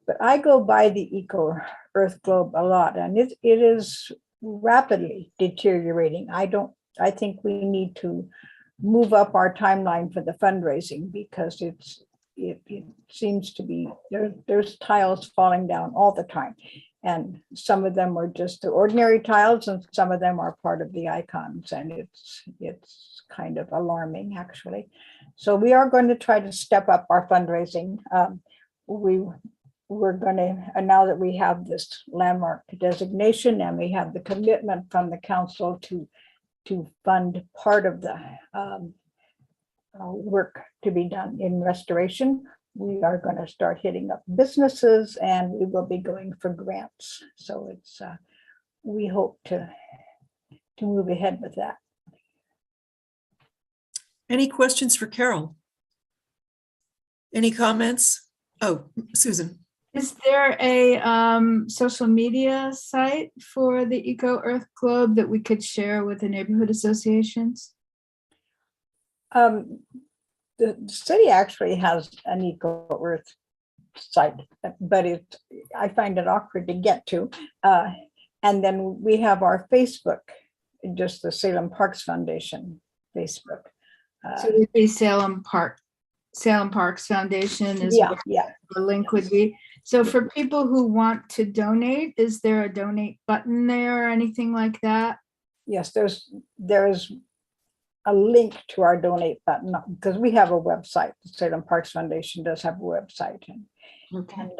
[SPEAKER 7] But I go by the Eco Earth Globe a lot, and it is rapidly deteriorating. I think we need to move up our timeline for the fundraising, because it seems to be there's tiles falling down all the time, and some of them are just the ordinary tiles and some of them are part of the icons, and it's kind of alarming, actually. So we are going to try to step up our fundraising. We're going to, now that we have this landmark designation and we have the commitment from the council to fund part of the work to be done in restoration, we are going to start hitting up businesses, and we will be going for grants. So it's we hope to move ahead with that.
[SPEAKER 3] Any questions for Carol? Any comments? Oh, Susan.
[SPEAKER 1] Is there a social media site for the Eco Earth Globe that we could share with the neighborhood associations?
[SPEAKER 7] The city actually has an Eco Earth site, but I find it awkward to get to. And then we have our Facebook, just the Salem Parks Foundation Facebook.
[SPEAKER 1] So it would be Salem Parks Foundation is
[SPEAKER 7] Yeah,
[SPEAKER 1] what
[SPEAKER 7] yeah.
[SPEAKER 1] the link would be. So for people who want to donate, is there a donate button there or anything like that?
[SPEAKER 7] Yes, there is a link to our donate button, because we have a website. The Salem Parks Foundation does have a website.
[SPEAKER 1] Okay.
[SPEAKER 7] And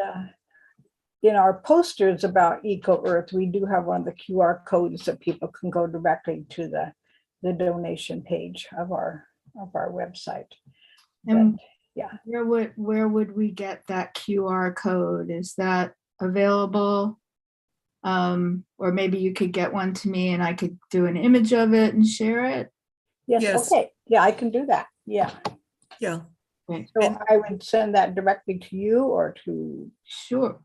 [SPEAKER 7] in our posters about Eco Earth, we do have one of the QR codes that people can go directly to the donation page of our website.
[SPEAKER 1] And
[SPEAKER 7] But, yeah.
[SPEAKER 1] where would we get that QR code? Is that available? Or maybe you could get one to me and I could do an image of it and share it.
[SPEAKER 7] Yes,
[SPEAKER 3] Yes.
[SPEAKER 7] okay. Yeah, I can do that. Yeah.
[SPEAKER 3] Yeah.
[SPEAKER 1] Okay.
[SPEAKER 7] So
[SPEAKER 3] And-
[SPEAKER 7] I would send that directly to you or to,
[SPEAKER 1] Sure.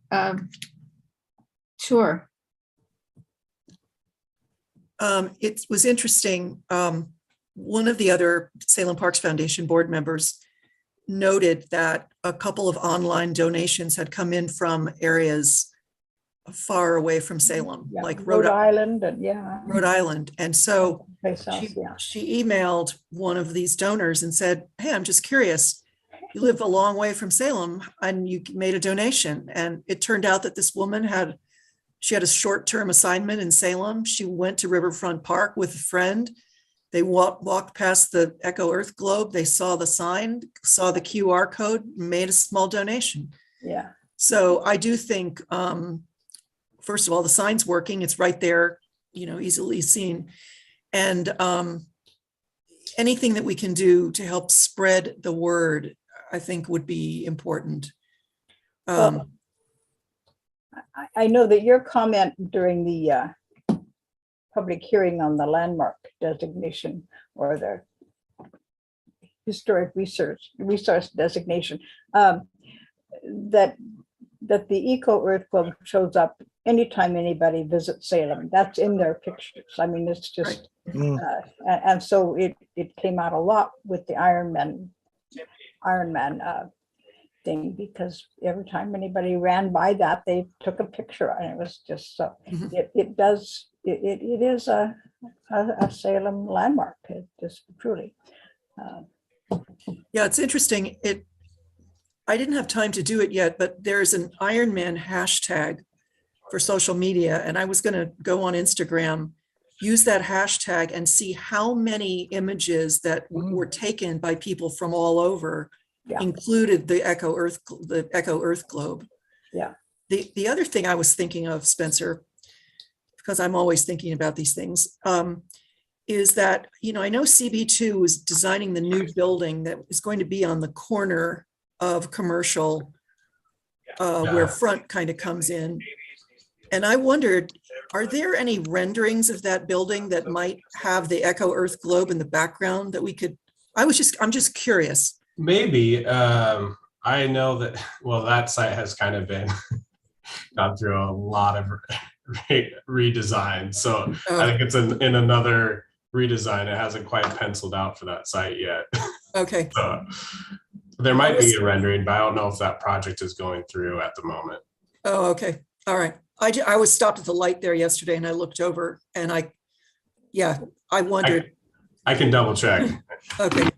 [SPEAKER 1] Sure.
[SPEAKER 3] It was interesting. One of the other Salem Parks Foundation board members noted that a couple of online donations had come in from areas far away from Salem,
[SPEAKER 7] yeah,
[SPEAKER 3] like
[SPEAKER 7] Rhode Island, and yeah.
[SPEAKER 3] Rhode Island. And so
[SPEAKER 7] Place else, yeah.
[SPEAKER 3] she emailed one of these donors and said, "Hey, I'm just curious. You live a long way from Salem and you made a donation." And it turned out that this woman had a short-term assignment in Salem. She went to Riverfront Park with a friend. They walked past the Eco Earth Globe. They saw the sign, saw the QR code, made a small donation.
[SPEAKER 7] Yeah.
[SPEAKER 3] So I do think, first of all, the sign's working. It's right there, easily seen. And anything that we can do to help spread the word, I think would be important.
[SPEAKER 7] Well, I know that your comment during the public hearing on the landmark designation or the historic resource designation, that the Eco Earth Club shows up anytime anybody visits Salem. That's in their pictures. I mean, it's just, and so it came out a lot with the Ironman thing, because every time anybody ran by that, they took a picture, and it was just so.
[SPEAKER 3] Mhm.
[SPEAKER 7] It is a Salem landmark. It just truly.
[SPEAKER 3] Yeah, it's interesting. I didn't have time to do it yet, but there's an Ironman hashtag for social media, and I was going to go on Instagram, use that hashtag, and see how many images that were taken by people from all over,
[SPEAKER 7] Yeah.
[SPEAKER 3] included the Eco Earth Globe.
[SPEAKER 7] Yeah.
[SPEAKER 3] The other thing I was thinking of, Spencer, because I'm always thinking about these things, is that, I know CB2 is designing the new building that is going to be on the corner of Commercial where
[SPEAKER 8] Yeah.
[SPEAKER 3] front kind of comes in. And I wondered, are there any renderings of that building that might have the Echo Earth globe in the background that we could, I'm just curious.
[SPEAKER 8] Maybe. I know that, well, that site has kind of been gone through a lot of redesign. So I think it's in another redesign. It hasn't quite penciled out for that site yet.
[SPEAKER 3] Okay.
[SPEAKER 8] So there might be a rendering, but I don't know if that project is going through at the moment.
[SPEAKER 3] Oh, okay. All right. I was stopped at the light there yesterday and I looked over and I wondered.
[SPEAKER 8] I can double check.
[SPEAKER 3] Okay.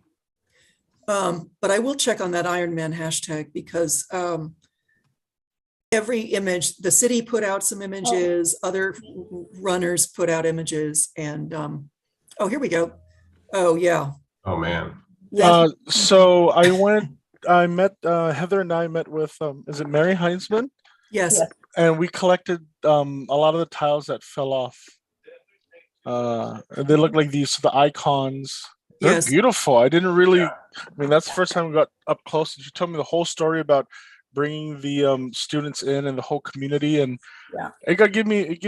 [SPEAKER 3] But I will check on that Iron Man hashtag because every image, the city put out some images, other runners put out images, and oh, here we go. Oh, yeah.
[SPEAKER 8] Oh, man.
[SPEAKER 2] So I met Heather and I met with is it Mary Heinzman?
[SPEAKER 3] Yes.
[SPEAKER 7] Yes.
[SPEAKER 2] And we collected a lot of the tiles that fell off. And they look like the icons. They're
[SPEAKER 3] Yes.
[SPEAKER 2] beautiful. I didn't really. I mean, that's the first time we got up close. And she told me the whole story about bringing the students in and the whole community, and
[SPEAKER 7] Yeah.
[SPEAKER 2] it gave me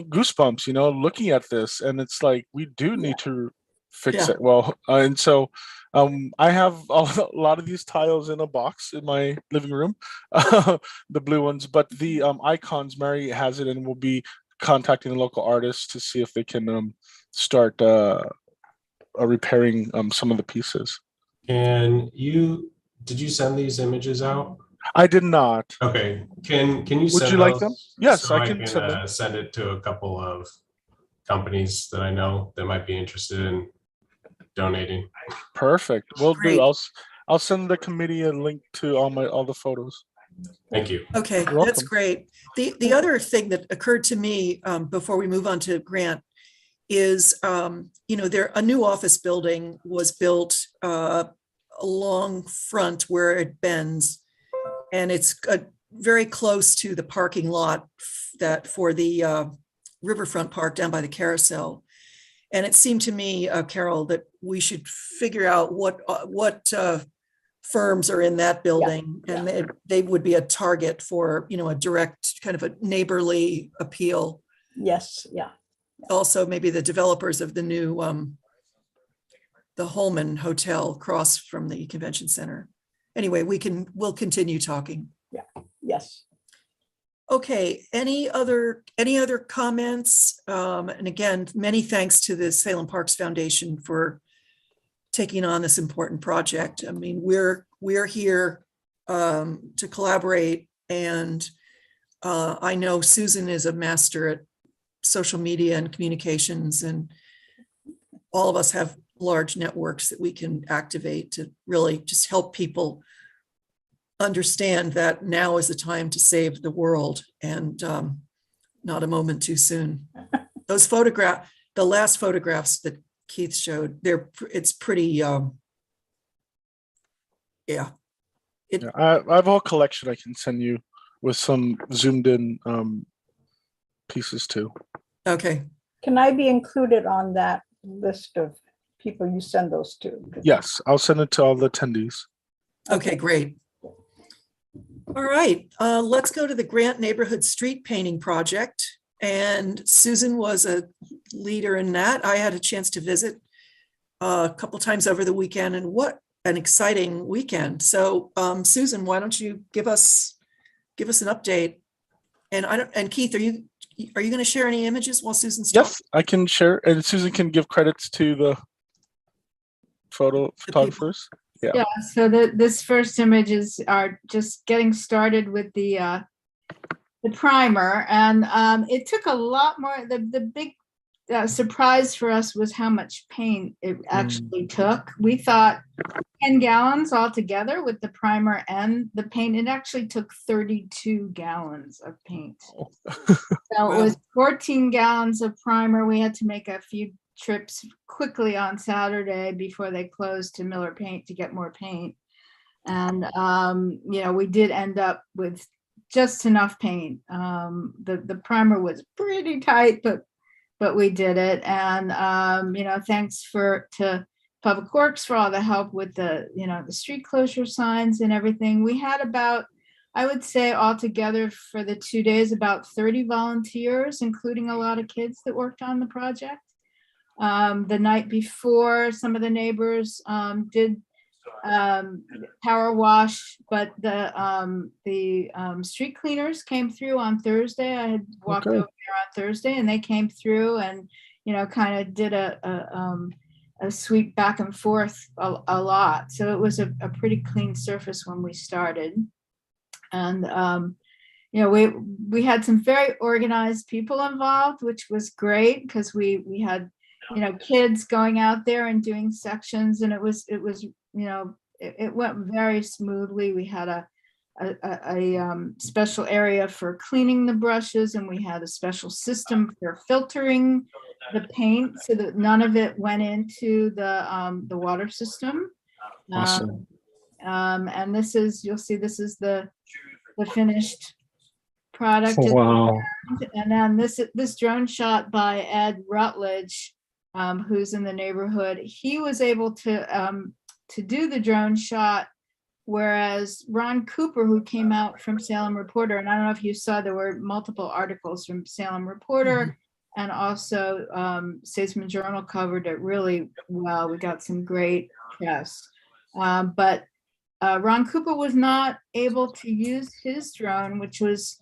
[SPEAKER 2] goosebumps. Looking at this, and it's like we do need to fix
[SPEAKER 3] Yeah.
[SPEAKER 2] it well. And so, I have a lot of these tiles in a box in my living room, the blue ones. But the icons, Mary has it, and we'll be contacting the local artists to see if they can start repairing some of the pieces.
[SPEAKER 8] And did you send these images out?
[SPEAKER 2] I did not.
[SPEAKER 8] Okay. Can you
[SPEAKER 2] Would
[SPEAKER 8] send
[SPEAKER 2] you like
[SPEAKER 8] those
[SPEAKER 2] them? Yes,
[SPEAKER 8] so
[SPEAKER 2] I can send them.
[SPEAKER 8] send it to a couple of companies that I know that might be interested in donating.
[SPEAKER 2] Perfect. Will
[SPEAKER 3] Great.
[SPEAKER 2] do. I'll send the committee a link to all the photos.
[SPEAKER 8] Thank you.
[SPEAKER 3] Okay,
[SPEAKER 2] You're
[SPEAKER 3] that's
[SPEAKER 2] welcome.
[SPEAKER 3] great. The other thing that occurred to me before we move on to Grant is, a new office building was built along front where it bends. And it's very close to the parking lot that for the riverfront park down by the carousel. And it seemed to me, Carol, that we should figure out what firms are in that building, and they would be a target for, a direct kind of a neighborly appeal.
[SPEAKER 7] Yes, yeah.
[SPEAKER 3] Also, maybe the developers of the new, the Holman Hotel across from the convention center. Anyway, we'll continue talking.
[SPEAKER 7] Yes.
[SPEAKER 3] Okay, any other comments? And again, many thanks to the Salem Parks Foundation for taking on this important project. I mean, we're here to collaborate, and I know Susan is a master at social media and communications, and all of us have large networks that we can activate to really just help people understand that now is the time to save the world, and not a moment too soon. Those the last photographs that Keith showed, it's pretty, yeah.
[SPEAKER 2] I have a whole collection I can send you with some zoomed in pieces too.
[SPEAKER 3] Okay.
[SPEAKER 7] Can I be included on that list of people you send those to?
[SPEAKER 2] Yes, I'll send it to all the attendees.
[SPEAKER 3] Okay, great. All right, let's go to the Grant Neighborhood Street Painting Project. And Susan was a leader in that. I had a chance to visit a couple times over the weekend, and what an exciting weekend. So Susan, why don't you give us an update? And Keith, are you going to share any images while Susan's talking?
[SPEAKER 2] Yes, I can share, and Susan can give credits to the photographers.
[SPEAKER 1] Yeah, so this first images are just getting started with the primer, and it took a lot more. The big surprise for us was how much paint it actually took. We thought 10 gallons altogether with the primer and the paint. It actually took 32 gallons of paint. So it was 14 gallons of primer. We had to make a few trips quickly on Saturday before they closed to Miller Paint to get more paint. And, we did end up with just enough paint. The primer was pretty tight, but we did it. And, thanks to Public Works for all the help with the street closure signs and everything. We had about I would say altogether for the 2 days, about 30 volunteers, including a lot of kids that worked on the project. The night before, some of the neighbors did power wash, but the street cleaners came through on Thursday. I had walked
[SPEAKER 2] Okay.
[SPEAKER 1] over there on Thursday, and they came through and, you know, kind of did a sweep back and forth a lot. So it was a pretty clean surface when we started. And you know, we had some very organized people involved, which was great because we had, you know, kids going out there and doing sections, and it was you know, it went very smoothly. We had a special area for cleaning the brushes, and we had a special system for filtering the paint so that none of it went into the water system.
[SPEAKER 2] Awesome.
[SPEAKER 1] And this is, you'll see, this is the finished product.
[SPEAKER 2] Wow.
[SPEAKER 1] And then this drone shot by Ed Rutledge, who's in the neighborhood. He was able to do the drone shot, whereas Ron Cooper, who came out from Salem Reporter, and I don't know if you saw, there were multiple articles from Salem Reporter, and also Statesman Journal covered it really well. We got some great press. But Ron Cooper was not able to use his drone, which was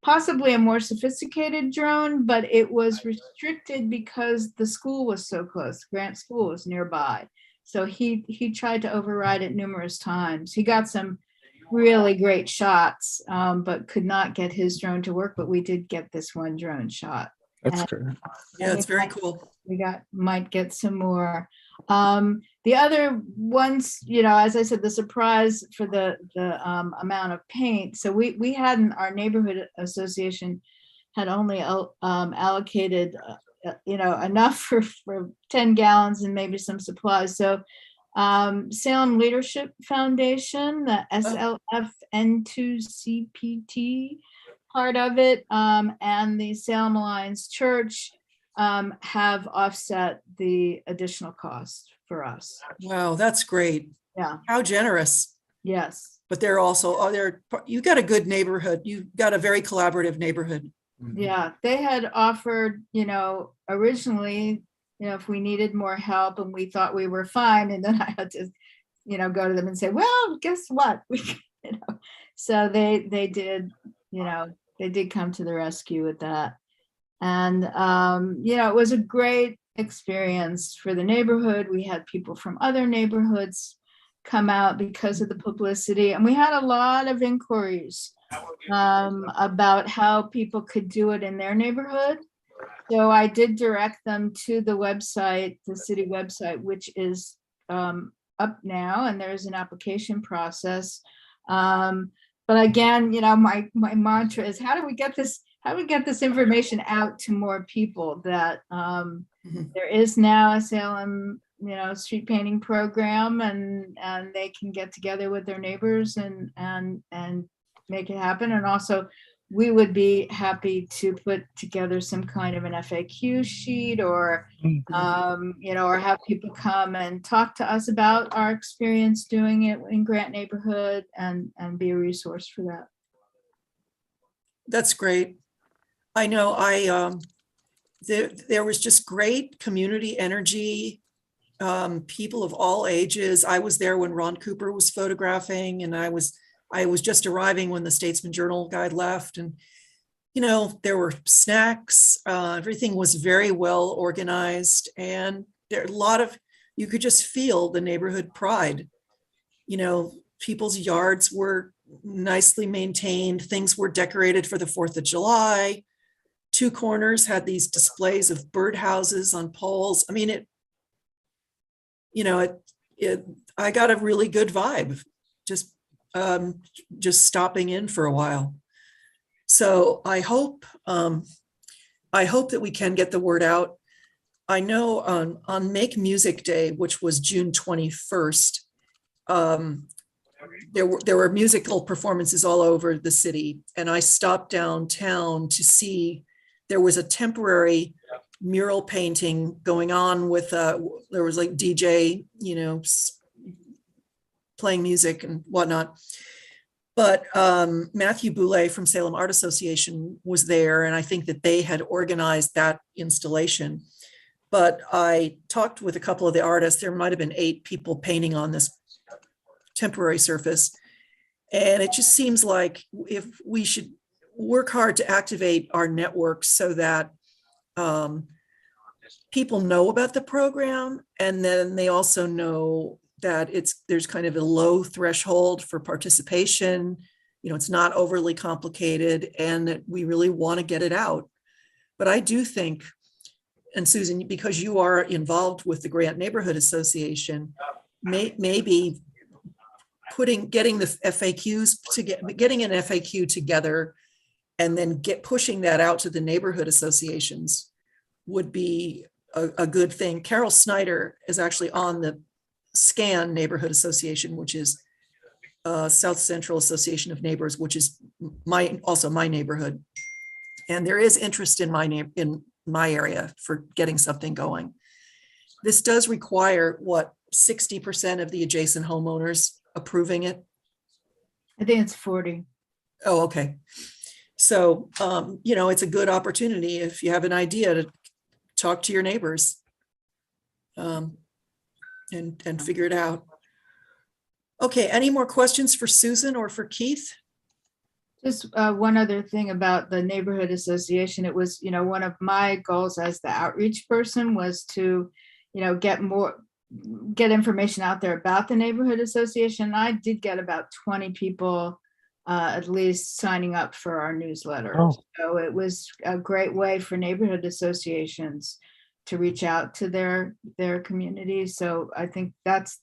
[SPEAKER 1] possibly a more sophisticated drone, but it was restricted because the school was so close. Grant School was nearby. So he tried to override it numerous times. He got some really great shots, but could not get his drone to work, but we did get this one drone shot.
[SPEAKER 2] That's
[SPEAKER 1] And-
[SPEAKER 2] great.
[SPEAKER 3] Yeah, it's very cool.
[SPEAKER 1] We might get some more. The other ones, you know, as I said, the surprise for the amount of paint. So we hadn't, our neighborhood association had only allocated, you know, enough for 10 gallons and maybe some supplies. So Salem Leadership Foundation, the SLFN2CPT part of it, and the Salem Alliance Church have offset the additional cost for us.
[SPEAKER 3] Wow, that's great.
[SPEAKER 1] Yeah.
[SPEAKER 3] How generous.
[SPEAKER 1] Yes.
[SPEAKER 3] But they're also, you got a good neighborhood. You've got a very collaborative neighborhood.
[SPEAKER 1] Yeah. They had offered, you know, originally, you know, if we needed more help, and we thought we were fine. And then I had to, you know, go to them and say, well, guess what? We, you know, so they did, you know, they did come to the rescue with that. And, you know, it was a great experience for the neighborhood. We had people from other neighborhoods come out because of the publicity. And we had a lot of inquiries about how people could do it in their neighborhood. So I did direct them to the website, the city website, which is up now, and there's an application process. But again, you know, my mantra is, how do we get this information out to more people, that there is now a Salem, you know, street painting program, and they can get together with their neighbors and make it happen. And also, we would be happy to put together some kind of an FAQ sheet, or you know, or have people come and talk to us about our experience doing it in Grant neighborhood, and be a resource for that.
[SPEAKER 3] That's great. I know there was just great community energy, people of all ages. I was there when Ron Cooper was photographing, and I was just arriving when the Statesman Journal guy left. And, you know, there were snacks, everything was very well organized, and there are a lot of, you could just feel the neighborhood pride. You know, people's yards were nicely maintained. Things were decorated for the 4th of July. Two corners had these displays of birdhouses on poles. I mean, I got a really good vibe just stopping in for a while. So I hope that we can get the word out. I know on Make Music Day, which was June 21st, there were musical performances all over the city, and I stopped downtown to see there was a temporary mural painting going on with there was like DJ, you know, playing music and whatnot. But Matthew Boulay from Salem Art Association was there, and I think that they had organized that installation. But I talked with a couple of the artists. There might have been 8 people painting on this temporary surface. And it just seems like if we should work hard to activate our network so that people know about the program, and then they also know that there's kind of a low threshold for participation. You know, it's not overly complicated, and that we really want to get it out. But I do think, and Susan, because you are involved with the Grant Neighborhood Association, maybe getting the FAQs getting an FAQ together, and then pushing that out to the neighborhood associations would be a good thing. Carol Snyder is actually on the SCAN Neighborhood Association, which is South Central Association of Neighbors, which is also my neighborhood. And there is interest in my area for getting something going. This does require 60% of the adjacent homeowners approving it?
[SPEAKER 1] I think it's 40.
[SPEAKER 3] Oh, okay. So, it's a good opportunity if you have an idea to talk to your neighbors and figure it out. Okay, any more questions for Susan or for Keith?
[SPEAKER 1] Just one other thing about the neighborhood association. It was, one of my goals as the outreach person was to, get information out there about the neighborhood association. I did get about 20 people at least signing up for our newsletter.
[SPEAKER 2] Oh.
[SPEAKER 1] So it was a great way for neighborhood associations to reach out to their communities. So I think that's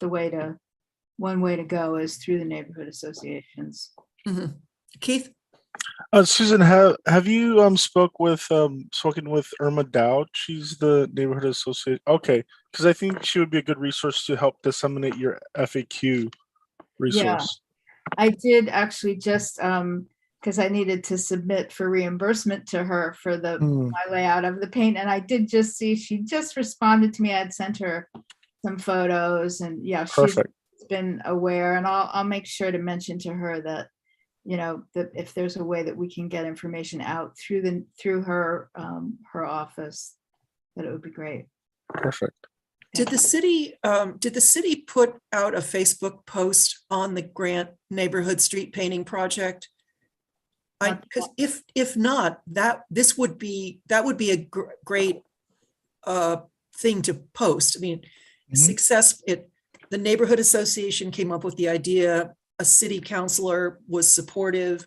[SPEAKER 1] one way to go is through the neighborhood associations.
[SPEAKER 3] Mm-hmm. Keith?
[SPEAKER 2] Susan, have you spoken with Irma Dowd? She's the neighborhood associate. Okay, because I think she would be a good resource to help disseminate your FAQ resource.
[SPEAKER 1] Yeah, I did actually just because I needed to submit for reimbursement to her for my layout of the paint, and I did just see she just responded to me. I had sent her some photos, and yeah, she's been aware, and I'll make sure to mention to her that. That if there's a way that we can get information out through her office, that it would be great.
[SPEAKER 2] Perfect.
[SPEAKER 3] Did the city put out a Facebook post on the Grant Neighborhood Street Painting Project? Because if not, that would be a great thing to post. I mean, the neighborhood association came up with the idea. A city councilor was supportive.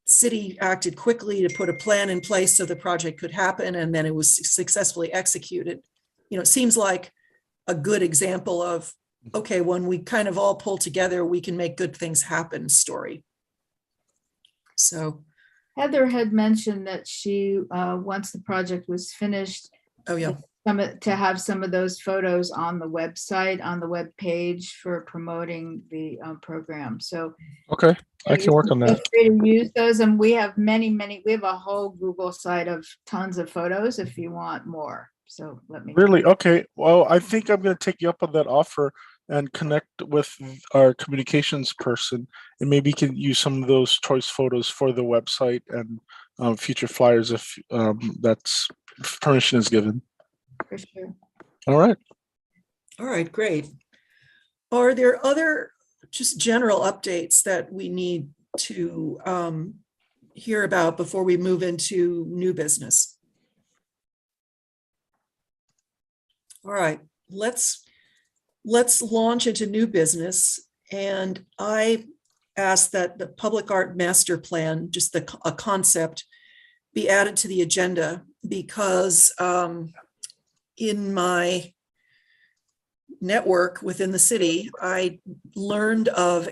[SPEAKER 3] City acted quickly to put a plan in place so the project could happen, and then it was successfully executed. It seems like a good example of, okay, when we kind of all pull together, we can make good things happen story. So
[SPEAKER 1] Heather had mentioned that she, once the project was finished, to have some of those photos on the website, on the web page for promoting the program. So
[SPEAKER 2] okay, I can work on that.
[SPEAKER 1] Feel free to use those, and we have many. We have a whole Google site of tons of photos if you want more. So let me.
[SPEAKER 2] Really? Okay. Well, I think I'm going to take you up on that offer and connect with our communications person, and maybe you can use some of those choice photos for the website and future flyers if that's permission is given.
[SPEAKER 1] For sure.
[SPEAKER 2] All right,
[SPEAKER 3] great. Are there other just general updates that we need to hear about before we move into new business? All right, let's launch into new business. And I ask that the public art master plan, just a concept, be added to the agenda, because in my network within the city, I learned of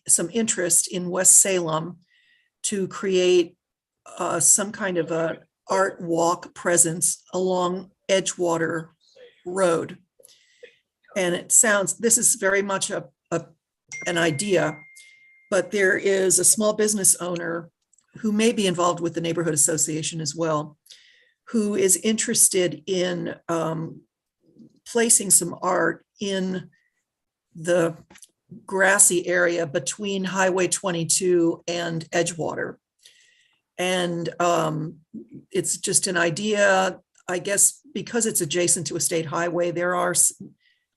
[SPEAKER 3] some interest in West Salem to create some kind of a art walk presence along Edgewater Road. And this is very much an idea, but there is a small business owner who may be involved with the neighborhood association as well, who is interested in placing some art in the grassy area between Highway 22 and Edgewater. And it's just an idea, I guess, because it's adjacent to a state highway, there are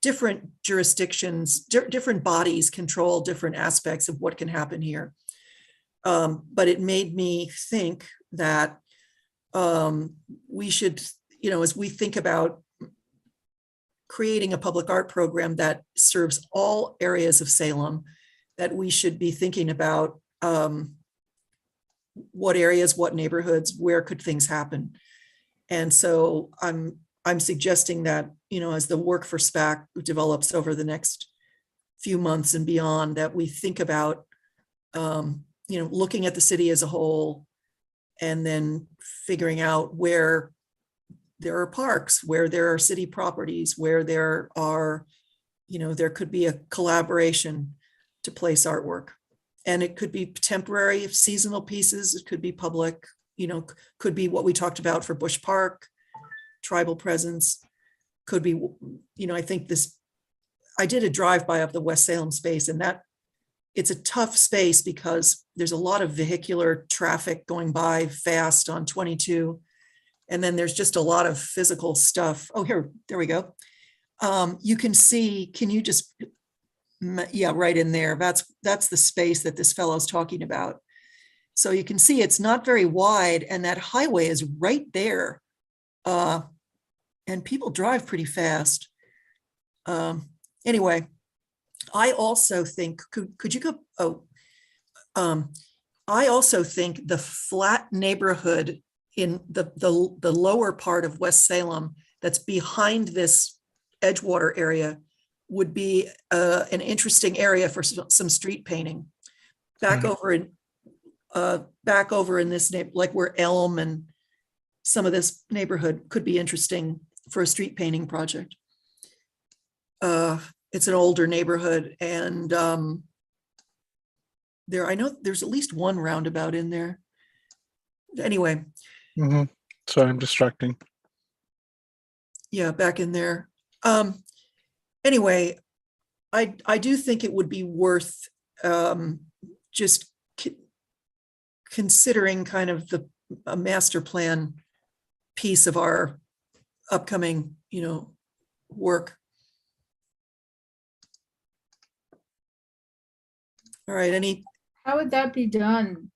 [SPEAKER 3] different jurisdictions, different bodies control different aspects of what can happen here. But it made me think that we should, as we think about creating a public art program that serves all areas of Salem, that we should be thinking about what areas, what neighborhoods, where could things happen. And so I'm suggesting that, as the work for SPAC develops over the next few months and beyond, that we think about, looking at the city as a whole, and then figuring out where there are parks, where there are city properties, where there are, there could be a collaboration to place artwork. And it could be temporary, seasonal pieces, it could be public, could be what we talked about for Bush Park, tribal presence, could be, I think I did a drive-by of the West Salem space, and that it's a tough space because there's a lot of vehicular traffic going by fast on 22. And then there's just a lot of physical stuff. Oh, there we go. You can see, can you just, yeah, right in there. That's the space that this fellow's talking about. So you can see it's not very wide, and that highway is right there. And people drive pretty fast. Anyway, I also think, could you go, I also think the flat neighborhood in the lower part of West Salem that's behind this Edgewater area would be an interesting area for some street painting. Back over in this like where Elm and some of this neighborhood could be interesting for a street painting project. It's an older neighborhood, and I know there's at least one roundabout in there. Anyway.
[SPEAKER 2] Sorry, I'm distracting.
[SPEAKER 3] Yeah, back in there. Anyway, I do think it would be worth just considering kind of a master plan piece of our upcoming, work. All right,
[SPEAKER 1] How would that be done?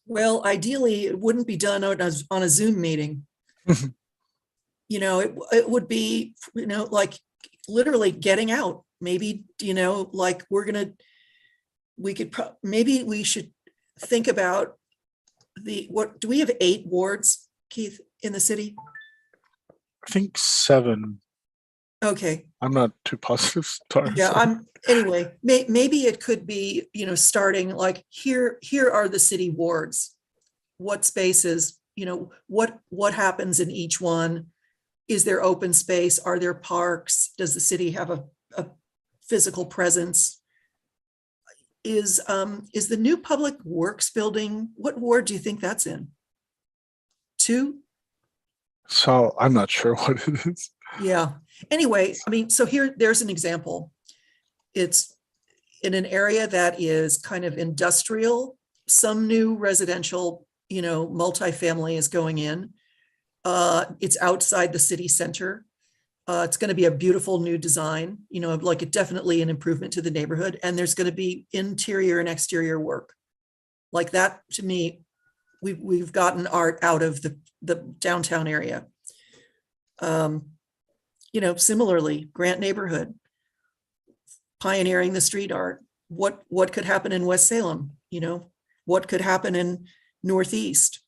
[SPEAKER 3] Well, ideally, it wouldn't be done on a Zoom meeting. It would be, like literally getting out. Maybe, like maybe we should think about do we have 8 wards, Keith, in the city?
[SPEAKER 2] I think 7.
[SPEAKER 3] Okay.
[SPEAKER 2] I'm not too positive. Sorry.
[SPEAKER 3] Yeah, anyway, maybe it could be, starting like here are the city wards. What spaces, what happens in each one? Is there open space? Are there parks? Does the city have a physical presence? Is the new public works building, what ward do you think that's in? 2?
[SPEAKER 2] So I'm not sure what it is.
[SPEAKER 3] Yeah. Anyway, so there's an example. It's in an area that is kind of industrial, some new residential, multifamily is going in. It's outside the city center. It's going to be a beautiful new design, like definitely an improvement to the neighborhood. And there's going to be interior and exterior work. Like that, to me, we've gotten art out of the downtown area. Similarly, Grant neighborhood, pioneering the street art. What could happen in West Salem? What could happen in Northeast?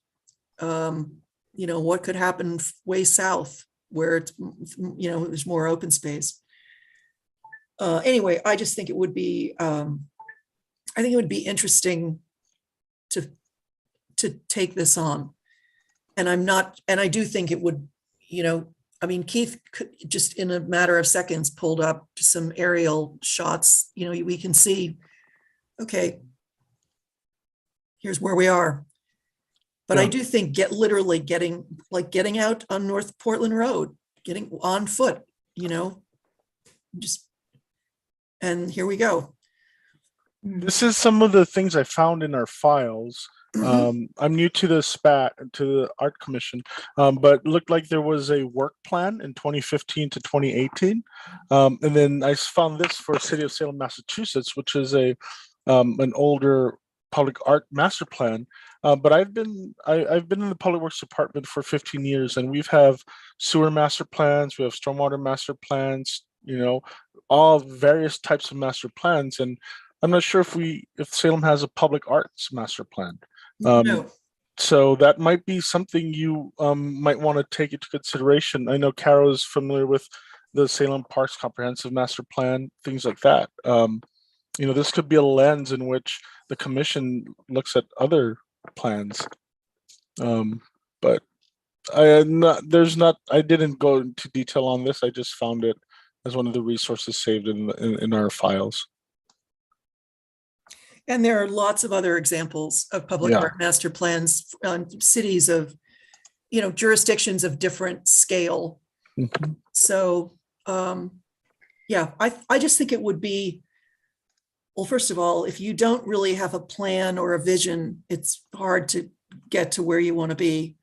[SPEAKER 3] What could happen way south where it's, there's more open space. Anyway, I just think it would be, I think it would be interesting to take this on. And I do think it would, Keith could just in a matter of seconds pulled up some aerial shots. We can see, okay, here's where we are. But I do think literally getting out on North Portland Road, getting on foot, just, And here we go.
[SPEAKER 2] This is some of the things I found in our files.
[SPEAKER 3] Mhm.
[SPEAKER 2] I'm new to the to the Art Commission, but it looked like there was a work plan in 2015 to 2018. And then I found this for City of Salem, Massachusetts, which is an older public art master plan. But I've been in the Public Works Department for 15 years, and we've have sewer master plans, we have stormwater master plans, all various types of master plans. And I'm not sure if Salem has a public arts master plan.
[SPEAKER 3] No.
[SPEAKER 2] So that might be something you might want to take into consideration. I know Carol is familiar with the Salem Parks Comprehensive Master Plan, things like that. This could be a lens in which the commission looks at other plans. But I didn't go into detail on this. I just found it as one of the resources saved in our files.
[SPEAKER 3] And there are lots of other examples of public art master plans on cities of, jurisdictions of different scale.
[SPEAKER 2] Mm-hmm.
[SPEAKER 3] So, I just think it would be, well, first of all, if you don't really have a plan or a vision, it's hard to get to where you want to be.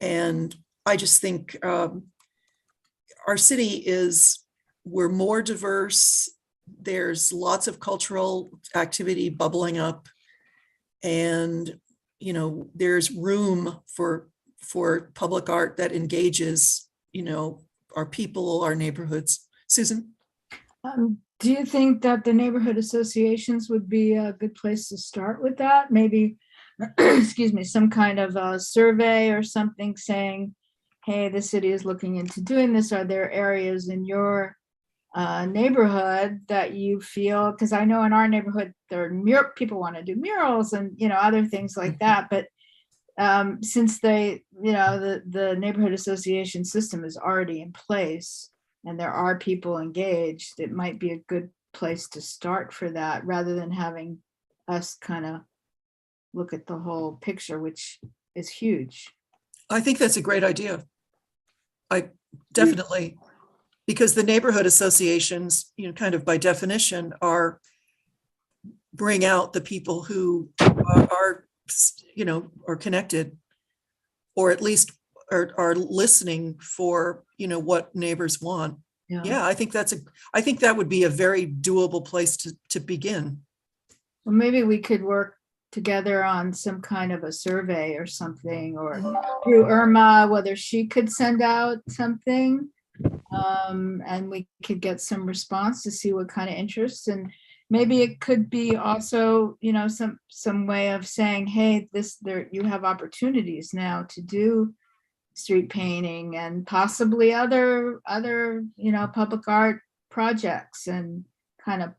[SPEAKER 3] And I just think our city we're more diverse. There's lots of cultural activity bubbling up, and there's room for public art that engages our people, our neighborhoods. Susan?
[SPEAKER 1] Do you think that the neighborhood associations would be a good place to start with that? Maybe, excuse me, some kind of a survey or something saying, hey, the city is looking into doing this. Are there areas in your neighborhood that you feel, because I know in our neighborhood there are people want to do murals and other things like that, but since the neighborhood association system is already in place and there are people engaged, it might be a good place to start for that, rather than having us kind of look at the whole picture, which is huge.
[SPEAKER 3] I think that's a great idea. I definitely. Because the neighborhood associations, kind of by definition, bring out the people who are connected, or at least are listening for, what neighbors want. Yeah, I think that would be a very doable place to begin.
[SPEAKER 1] Well, maybe we could work together on some kind of a survey or something, or through Irma, whether she could send out something. And we could get some response to see what kind of interest, and maybe it could be also, some way of saying, hey, you have opportunities now to do street painting and possibly other public art projects, and kind of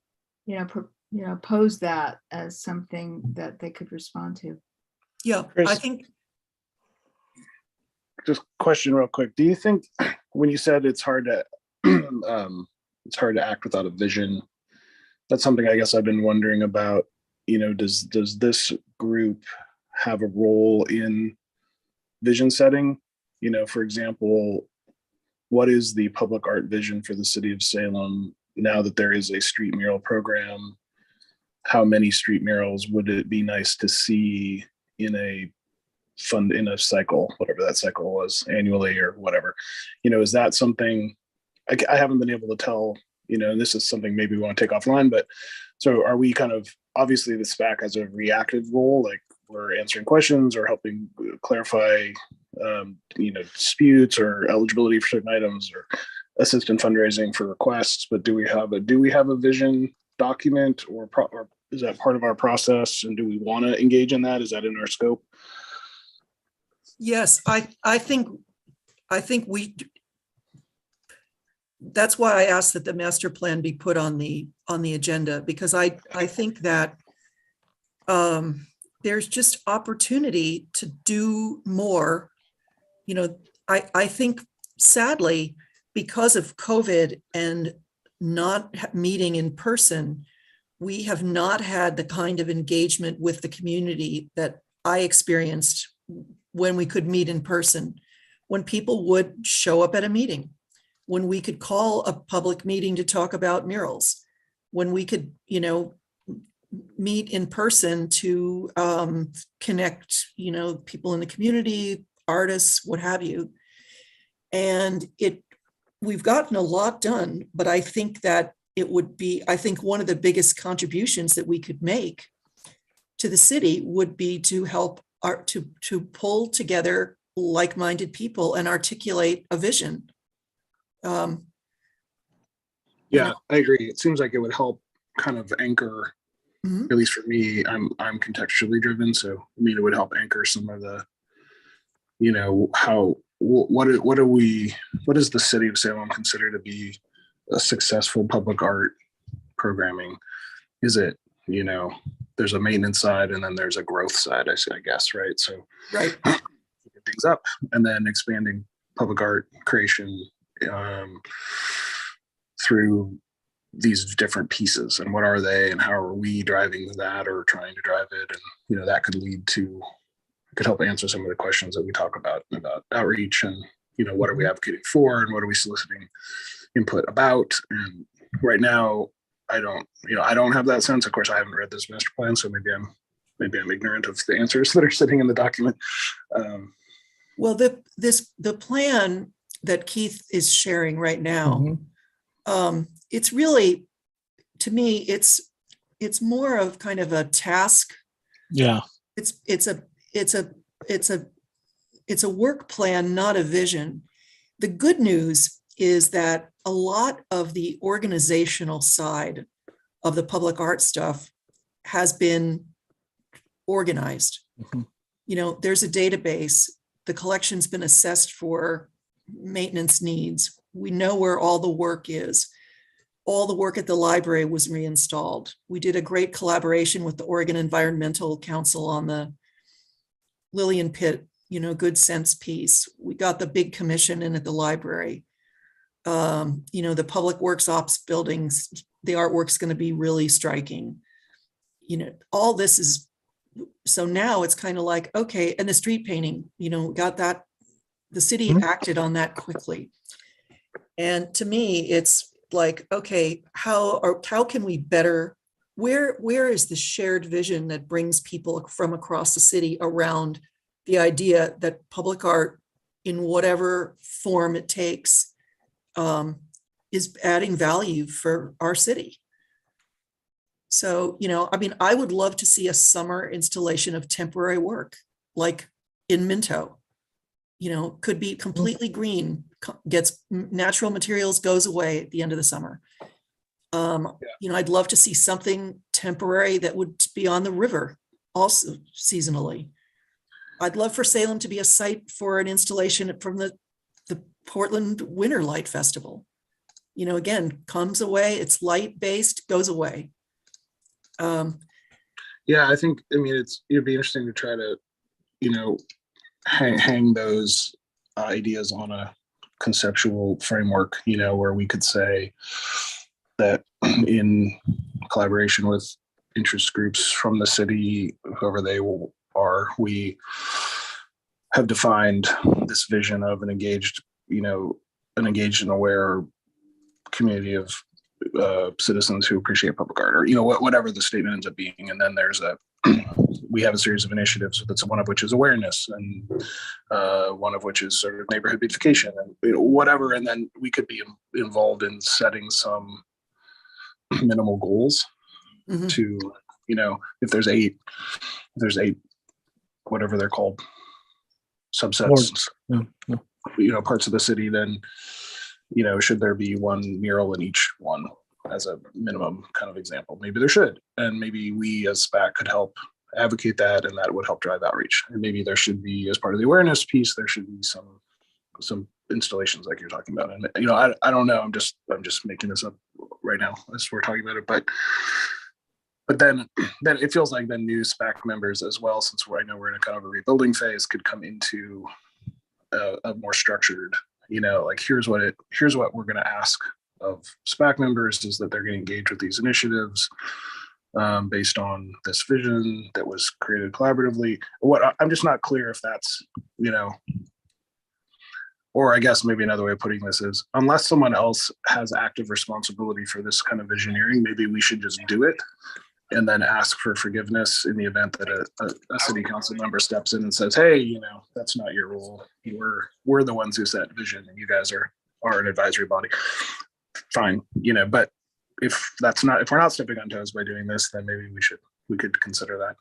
[SPEAKER 1] pose that as something that they could respond to.
[SPEAKER 3] Yeah,
[SPEAKER 5] Chris,
[SPEAKER 3] I think.
[SPEAKER 5] Just question real quick. Do you think, when you said it's hard to act without a vision, that's something I guess I've been wondering about, does this group have a role in vision setting? For example, what is the public art vision for the city of Salem now that there is a street mural program? How many street murals would it be nice to see in a cycle, whatever that cycle was, annually or whatever? Is that something I haven't been able to tell, and this is something maybe we want to take offline, but so are we kind of, obviously the SPAC has a reactive role, like we're answering questions or helping clarify, disputes or eligibility for certain items, or assist in fundraising for requests, but do we have a vision document, or is that part of our process, and do we want to engage in that? Is that in our scope?
[SPEAKER 3] Yes, I think that's why I asked that the master plan be put on the agenda, because I think that there's just opportunity to do more. I think sadly, because of COVID and not meeting in person, we have not had the kind of engagement with the community that I experienced when we could meet in person, when people would show up at a meeting, when we could call a public meeting to talk about murals. when we could, meet in person to connect, people in the community, artists, what have you. And we've gotten a lot done, but I think that I think one of the biggest contributions that we could make to the city would be to help to pull together like-minded people and articulate a vision.
[SPEAKER 5] Yeah, I agree. It seems like it would help kind of anchor,
[SPEAKER 3] Mhm.
[SPEAKER 5] at least for me, I'm contextually driven. So I mean, it would help anchor some of the, what does the city of Salem consider to be a successful public art programming? Is it, there's a maintenance side and then there's a growth side, I guess, right? So
[SPEAKER 3] Right.
[SPEAKER 5] keeping things up and then expanding public art creation through these different pieces, and what are they and how are we driving that or trying to drive it? And that could help answer some of the questions that we talk about outreach and what are we advocating for and what are we soliciting input about. And right now I don't have that sense. Of course, I haven't read this master plan, so maybe I'm ignorant of the answers that are sitting in the document.
[SPEAKER 3] Well, the plan that Keith is sharing right now, it's really, to me, it's more of kind of a task.
[SPEAKER 2] Yeah.
[SPEAKER 3] It's a work plan, not a vision. The good news is that a lot of the organizational side of the public art stuff has been organized. There's a database. The collection's been assessed for maintenance needs. We know where all the work is. All the work at the library was reinstalled. We did a great collaboration with the Oregon Environmental Council on the Lillian Pitt, Good Sense piece. We got the big commission in at the library. The public works ops buildings, the artwork's going to be really striking. All this is, so now it's kind of like, okay, and the street painting, got that, the city acted on that quickly. And to me, it's like, okay, how can we better, where is the shared vision that brings people from across the city around the idea that public art, in whatever form it takes, is adding value for our city. So, I would love to see a summer installation of temporary work, like in Minto. Could be completely green, gets natural materials, goes away at the end of the summer. I'd love to see something temporary that would be on the river, also seasonally. I'd love for Salem to be a site for an installation from the Portland Winter Light Festival. Again, comes away, it's light-based, goes away.
[SPEAKER 5] Yeah, I think, it'd be interesting to try to, hang those ideas on a conceptual framework, where we could say that in collaboration with interest groups from the city, whoever they are, we have defined this vision of an engaged and aware community of citizens who appreciate public art, or whatever the statement ends up being. And then we have a series of initiatives, that's one of which is awareness, and one of which is sort of neighborhood beautification, and whatever. And then we could be involved in setting some minimal goals to, if there's eight, whatever they're called, subsets, parts of the city, then should there be one mural in each one as a minimum kind of example? Maybe there should, and maybe we as SPAC could help advocate that, and that would help drive outreach. And maybe there should be, as part of the awareness piece, there should be some installations like you're talking about. And I don't know. I'm just making this up right now as we're talking about it. But then it feels like then new SPAC members as well, since I know we're in a kind of a rebuilding phase, could come into a more structured, like here's what we're going to ask of SPAC members, is that they're going to engage with these initiatives based on this vision that was created collaboratively. I'm just not clear if that's, or I guess maybe another way of putting this is, unless someone else has active responsibility for this kind of visioneering, maybe we should just do it and then ask for forgiveness in the event that a city council member steps in and says, hey, you know, that's not your role. We're the ones who set vision and you guys are an advisory body. Fine, you know, but if we're not stepping on toes by doing this, then maybe we could consider that.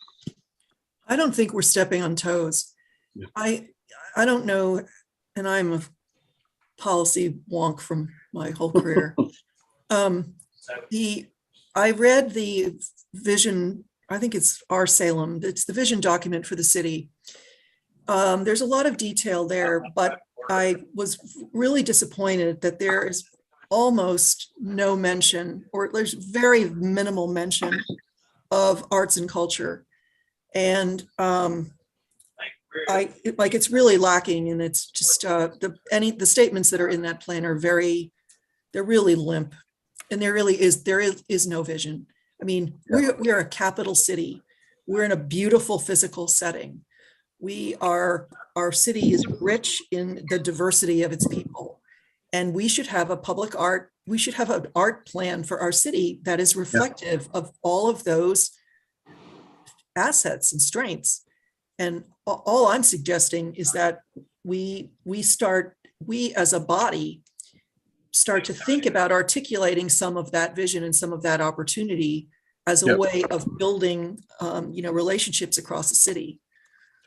[SPEAKER 3] I don't think we're stepping on toes.
[SPEAKER 5] Yeah.
[SPEAKER 3] I don't know, and I'm a policy wonk from my whole career. I read the vision, I think it's our Salem, it's the vision document for the city. There's a lot of detail there, but I was really disappointed that there is almost no mention, or there's very minimal mention of arts and culture. And it's really lacking, and it's just the statements that are in that plan are they're really limp, and there is no vision. I mean, we are a capital city. We're in a beautiful physical setting. Our city is rich in the diversity of its people, and we should have we should have an art plan for our city that is reflective of all of those assets and strengths. And all I'm suggesting is that we as a body start to think about articulating some of that vision and some of that opportunity as a way of building, relationships across the city.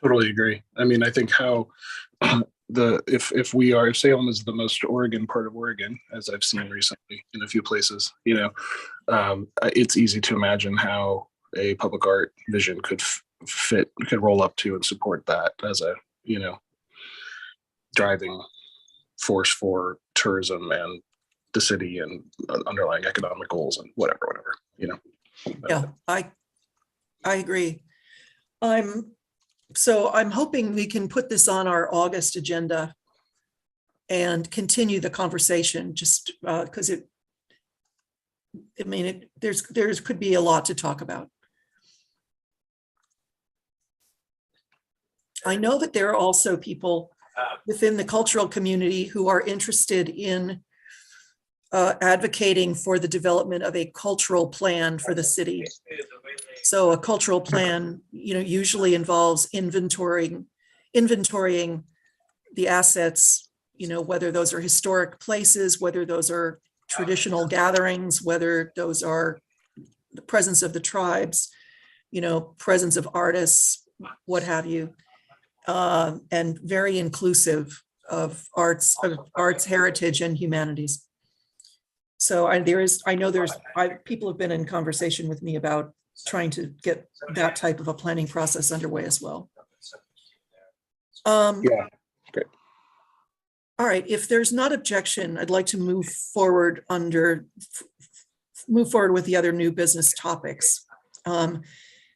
[SPEAKER 5] Totally agree. I mean, I think how if Salem is the most Oregon part of Oregon, as I've seen recently in a few places, it's easy to imagine how a public art vision could roll up to and support that as a, driving force for tourism and the city and underlying economic goals and whatever.
[SPEAKER 3] Yeah, I agree. So I'm hoping we can put this on our August agenda and continue the conversation, just because there could be a lot to talk about. I know that there are also people within the cultural community who are interested in advocating for the development of a cultural plan for the city. So a cultural plan, usually involves inventorying the assets, whether those are historic places, whether those are traditional gatherings, whether those are the presence of the tribes, presence of artists, what have you, and very inclusive of arts, heritage, and humanities. So people have been in conversation with me about trying to get that type of a planning process underway as well.
[SPEAKER 5] Great.
[SPEAKER 3] All right, if there's not objection, I'd like to move forward with the other new business topics.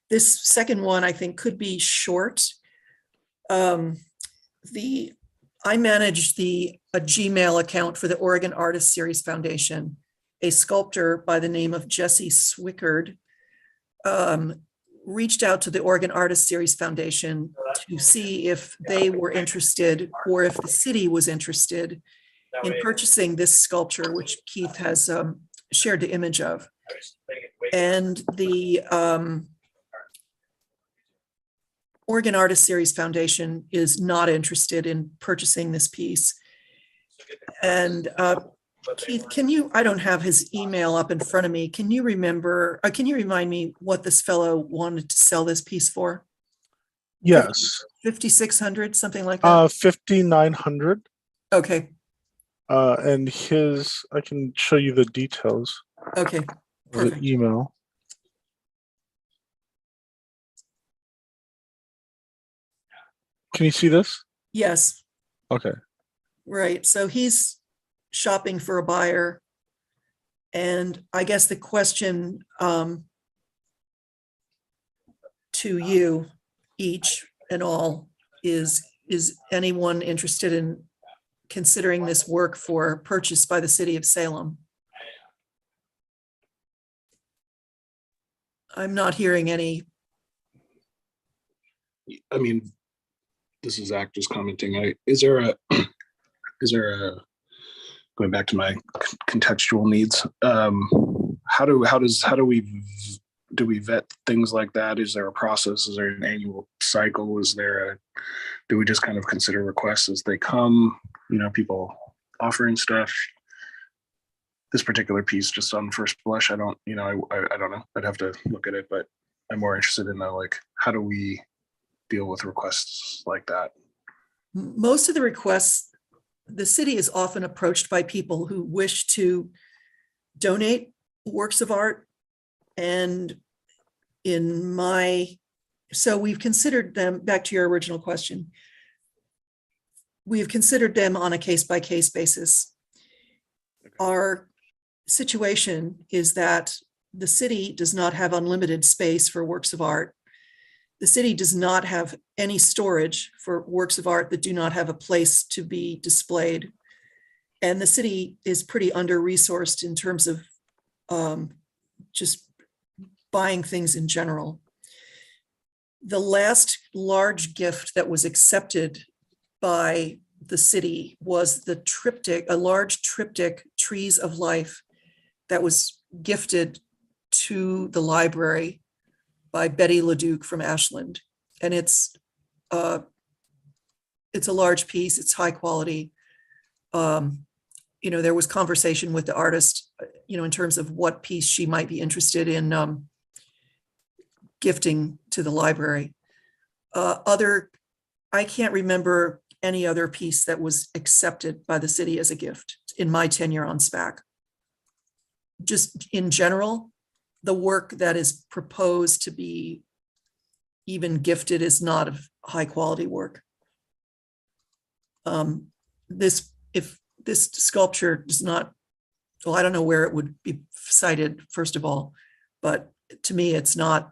[SPEAKER 3] This second one, I think, could be short. I manage a Gmail account for the Oregon Artist Series Foundation. A sculptor by the name of Jesse Swickard reached out to the Oregon Artist Series Foundation to see if they were interested, or if the city was interested in purchasing this sculpture, which Keith has shared the image of. And the Oregon Artist Series Foundation is not interested in purchasing this piece. And Keith, I don't have his email up in front of me. Can you remind me what this fellow wanted to sell this piece for?
[SPEAKER 2] Yes.
[SPEAKER 3] 5,600, something like that?
[SPEAKER 2] 5,900.
[SPEAKER 3] Okay.
[SPEAKER 2] And I can show you the details.
[SPEAKER 3] Okay, perfect.
[SPEAKER 2] The email. Can you see this?
[SPEAKER 3] Yes.
[SPEAKER 2] Okay.
[SPEAKER 3] Right. So he's shopping for a buyer. And I guess the question to you each and all is anyone interested in considering this work for purchase by the city of Salem? I'm not hearing any.
[SPEAKER 5] I mean, this is Zach just commenting. Is there is there a, going back to my contextual needs, how do we vet things like that? Is there a process? Is there an annual cycle? Do we just kind of consider requests as they come? People offering stuff. This particular piece, just on first blush, I don't know. I'd have to look at it, but I'm more interested in how do we deal with requests like that?
[SPEAKER 3] Most of the requests, the city is often approached by people who wish to donate works of art. And so we've considered them, back to your original question, we've considered them on a case-by-case basis. Our situation is that the city does not have unlimited space for works of art. The city does not have any storage for works of art that do not have a place to be displayed. And the city is pretty under-resourced in terms of just buying things in general. The last large gift that was accepted by the city was a large triptych, Trees of Life, that was gifted to the library by Betty LeDuc from Ashland. And it's a large piece, it's high quality. There was conversation with the artist, in terms of what piece she might be interested in gifting to the library. I can't remember any other piece that was accepted by the city as a gift in my tenure on SPAC. Just in general, the work that is proposed to be even gifted is not of high quality work. If this sculpture does not, well, I don't know where it would be cited, first of all, but to me, it's not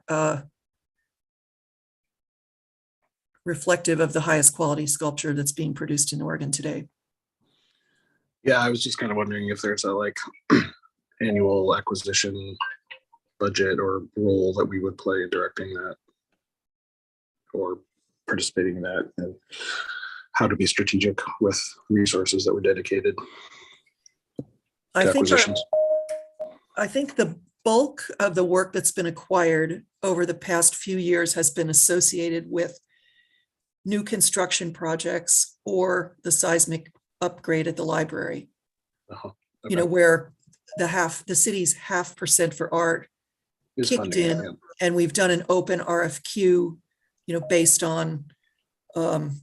[SPEAKER 3] reflective of the highest quality sculpture that's being produced in Oregon today.
[SPEAKER 5] Yeah, I was just kind of wondering if there's a annual acquisition budget or role that we would play directing that or participating in that, and how to be strategic with resources that were dedicated to acquisitions.
[SPEAKER 3] I think the bulk of the work that's been acquired over the past few years has been associated with new construction projects or the seismic upgrade at the library. Okay. Where the city's 0.5% for art is kicked funding, in, yeah. And we've done an open RFQ, based on, an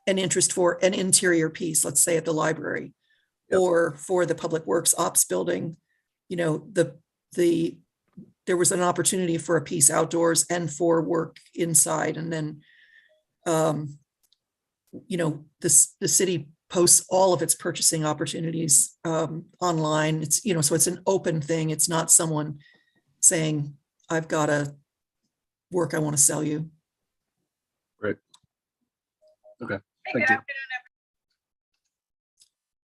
[SPEAKER 3] interest for an interior piece, let's say at the library, yep. Or for the Public Works Ops building. There was an opportunity for a piece outdoors and for work inside, and then, the city posts all of its purchasing opportunities online. It's, so it's an open thing. It's not someone saying, I've got a work I want to sell you.
[SPEAKER 5] Right. Okay. Thank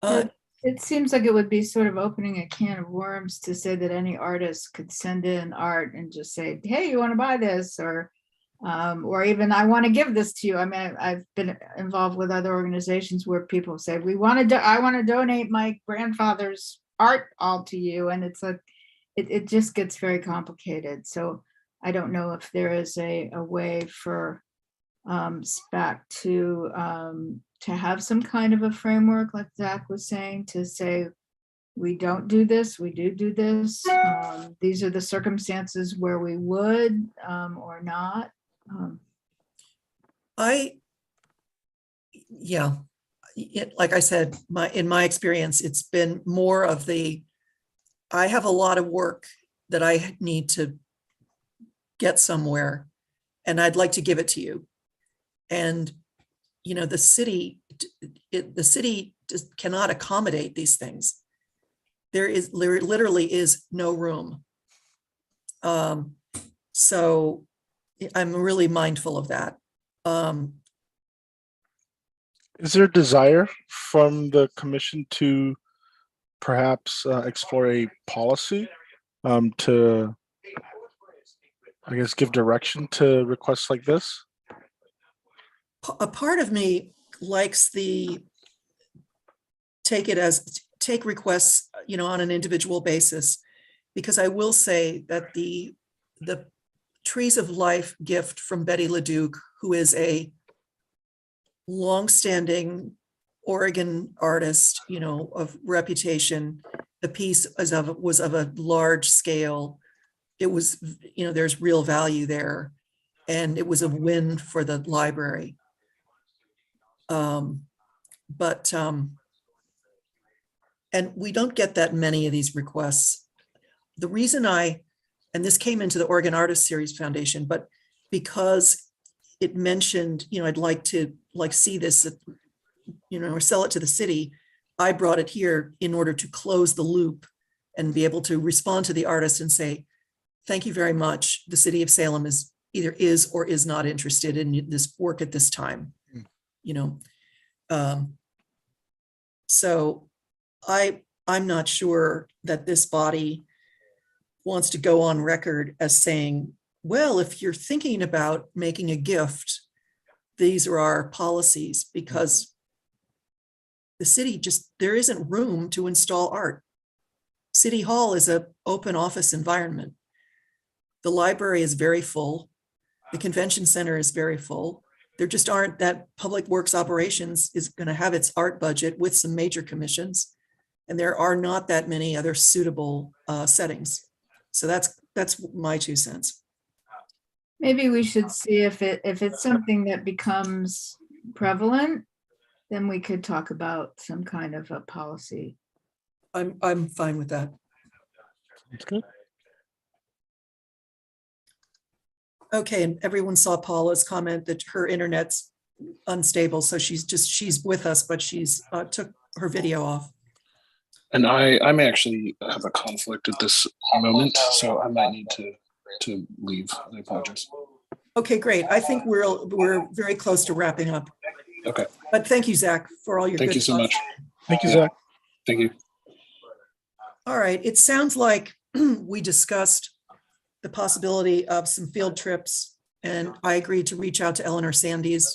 [SPEAKER 5] you.
[SPEAKER 1] It seems like it would be sort of opening a can of worms to say that any artist could send in art and just say, hey, you want to buy this? Or even I want to give this to you. I mean, I've been involved with other organizations where people say, I want to donate my grandfather's art all to you. And it's it just gets very complicated. So I don't know if there is a way for SPAC to have some kind of a framework, like Zach was saying, to say, we don't do this, we do this. These are the circumstances where we would or not.
[SPEAKER 3] Like I said, in my experience, it's been more of I have a lot of work that I need to get somewhere, and I'd like to give it to you. And, the city just cannot accommodate these things. There literally is no room. So I'm really mindful of that.
[SPEAKER 2] Is there a desire from the commission to perhaps explore a policy to, I guess, give direction to requests like this?
[SPEAKER 3] A part of me likes the take requests, on an individual basis, because I will say that the Trees of Life gift from Betty LeDuc, who is a longstanding Oregon artist, of reputation. The piece was of a large scale. It was, there's real value there, and it was a win for the library. And we don't get that many of these requests. The reason and this came into the Oregon Artist Series Foundation, but because it mentioned, I'd like to see this, or sell it to the city, I brought it here in order to close the loop and be able to respond to the artist and say, thank you very much. The city of Salem either is or is not interested in this work at this time. So I'm not sure that this body wants to go on record as saying, well, if you're thinking about making a gift, these are our policies, because the city there isn't room to install art. City Hall is an open office environment. The library is very full. The convention center is very full. There just aren't that Public Works Operations is going to have its art budget with some major commissions. And there are not that many other suitable settings. So that's my 2 cents.
[SPEAKER 1] Maybe we should see if it's something that becomes prevalent, then we could talk about some kind of a policy.
[SPEAKER 3] I'm fine with that.
[SPEAKER 2] That's good.
[SPEAKER 3] Okay, and everyone saw Paula's comment that her internet's unstable, so she's with us, but she's took her video off.
[SPEAKER 5] And I may actually have a conflict at this moment, so I might need to leave. I apologize.
[SPEAKER 3] Okay, great. I think we're very close to wrapping up.
[SPEAKER 5] Okay.
[SPEAKER 3] But thank you, Zach, for all your
[SPEAKER 5] Thank
[SPEAKER 3] good
[SPEAKER 5] you so
[SPEAKER 3] thoughts.
[SPEAKER 5] much.
[SPEAKER 2] Thank you, Zach.
[SPEAKER 5] Thank you.
[SPEAKER 3] All right, it sounds like we discussed the possibility of some field trips, and I agreed to reach out to Eleanor Sandys.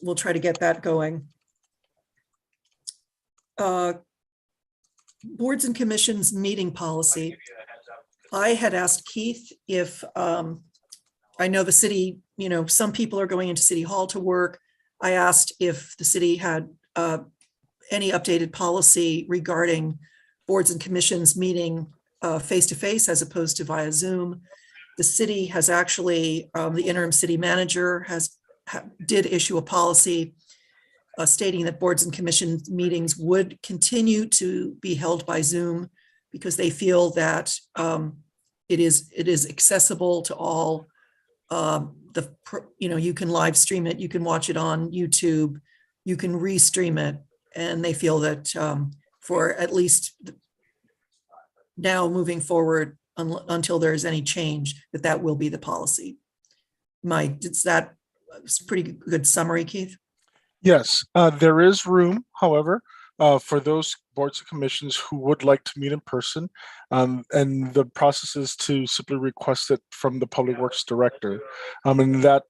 [SPEAKER 3] We'll try to get that going. Boards and commissions meeting policy. I had asked Keith if, I know the city, some people are going into City Hall to work. I asked if the city had any updated policy regarding boards and commissions meeting face-to-face as opposed to via Zoom. The city has actually, the interim city manager did issue a policy stating that boards and commissions meetings would continue to be held by Zoom because they feel that it is accessible to all. You can live stream it, you can watch it on YouTube, you can restream it, and they feel that for at least now moving forward until there's any change, that will be the policy. Is that a pretty good summary, Keith?
[SPEAKER 2] Yes, there is room, however, for those boards and commissions who would like to meet in person. And the process is to simply request it from the Public Works Director. In that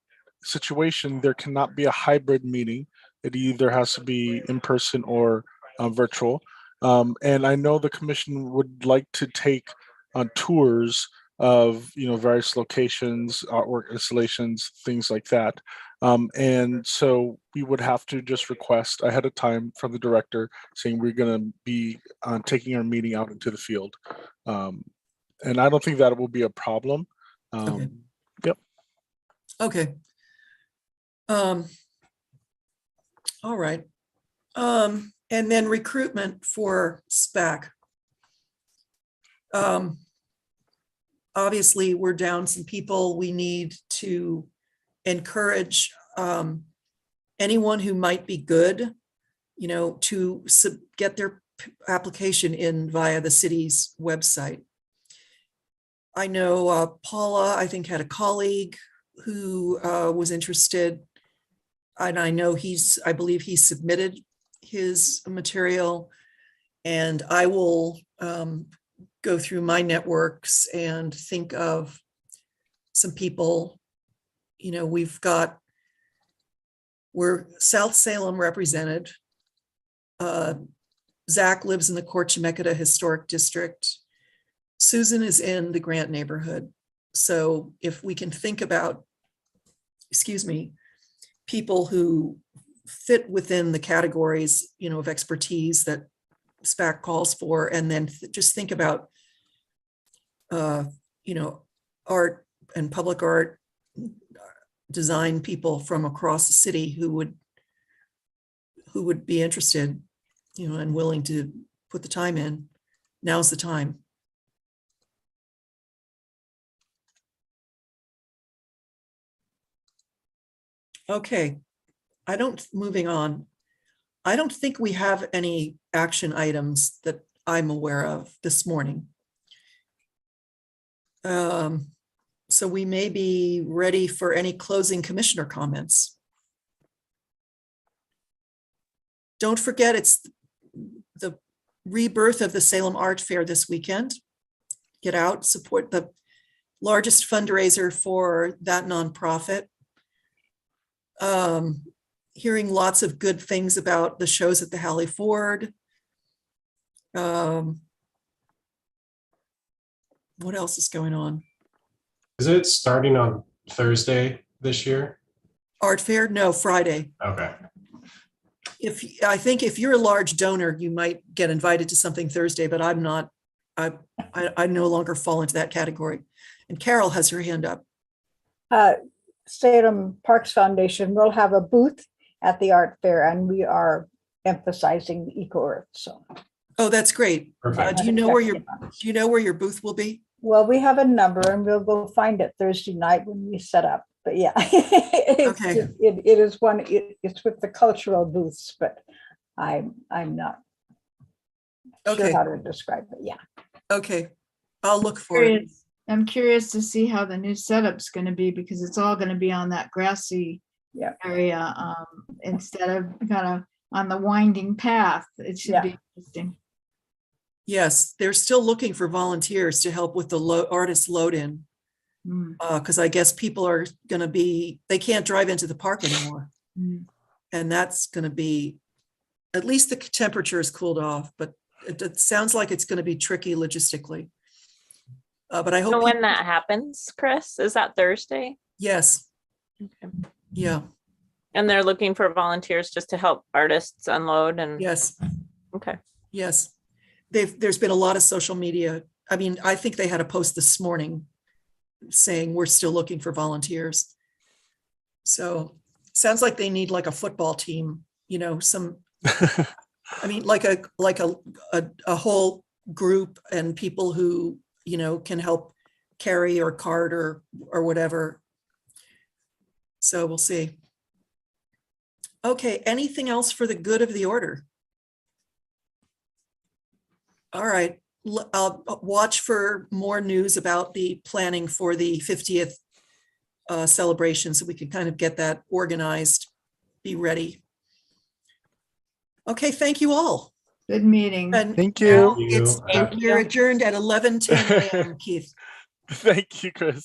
[SPEAKER 2] situation, there cannot be a hybrid meeting. It either has to be in person or virtual. And I know the commission would like to take tours of various locations, artwork installations, things like that. And so we would have to just request ahead of time from the director saying we're going to be taking our meeting out into the field. And I don't think that will be a problem.
[SPEAKER 3] Okay.
[SPEAKER 2] Yep.
[SPEAKER 3] Okay. All right. And then recruitment for Spec. Obviously, we're down some people. We need to encourage anyone who might be good, to get their application in via the city's website. I know Paula, I think, had a colleague who was interested, and I know I believe he submitted his material, and I will go through my networks and think of some people. We're South Salem represented. Zach lives in the Corchemecata Historic District. Susan is in the Grant neighborhood. So if we can think about, people who fit within the categories, of expertise that SPAC calls for, and then just think about, art and public art design people from across the city who would be interested, and willing to put the time in. Now's the time. Okay, moving on. I don't think we have any action items that I'm aware of this morning. So we may be ready for any closing commissioner comments. Don't forget, it's the rebirth of the Salem Art Fair this weekend. Get out, support the largest fundraiser for that nonprofit. Hearing lots of good things about the shows at the Halley Ford. What else is going on?
[SPEAKER 8] Is it starting on Thursday this year?
[SPEAKER 3] Art Fair? No, Friday.
[SPEAKER 8] Okay.
[SPEAKER 3] I think if you're a large donor, you might get invited to something Thursday, but I'm not. I no longer fall into that category. And Carol has her hand up.
[SPEAKER 7] Salem Parks Foundation will have a booth at the art fair, and we are emphasizing eco-earth. So,
[SPEAKER 3] oh, that's great.
[SPEAKER 8] Perfect.
[SPEAKER 3] Do you know where your booth will be?
[SPEAKER 7] Well, we have a number, and we'll go find it Thursday night when we set up. But yeah, it's with the cultural booths, but I'm not sure how to describe it. Yeah.
[SPEAKER 3] Okay, I'll look for it.
[SPEAKER 1] I'm curious to see how the new setup's going to be, because it's all going to be on that grassy area instead of kind of on the winding path. It should be interesting.
[SPEAKER 3] Yes, they're still looking for volunteers to help with the artist load in. Because I guess people are going to they can't drive into the park anymore. And that's going to be, at least the temperature is cooled off, but it sounds like it's going to be tricky logistically. But I hope.
[SPEAKER 4] So when that happens, Chris, is that Thursday?
[SPEAKER 3] Yes.
[SPEAKER 4] Okay.
[SPEAKER 3] Yeah.
[SPEAKER 4] And they're looking for volunteers just to help artists unload and.
[SPEAKER 3] Yes.
[SPEAKER 4] Okay.
[SPEAKER 3] Yes. There's been a lot of social media. I mean, I think they had a post this morning saying we're still looking for volunteers. So sounds like they need like a football team, some, I mean, like a whole group and people who, can help carry or cart or whatever. So we'll see. Okay, anything else for the good of the order? All right, I'll watch for more news about the planning for the 50th celebration so we can kind of get that organized, be ready. Okay, thank you all.
[SPEAKER 1] Good meeting.
[SPEAKER 3] And
[SPEAKER 2] Thank you.
[SPEAKER 3] We're adjourned at 11:10 a.m., Keith.
[SPEAKER 2] Thank you, Chris.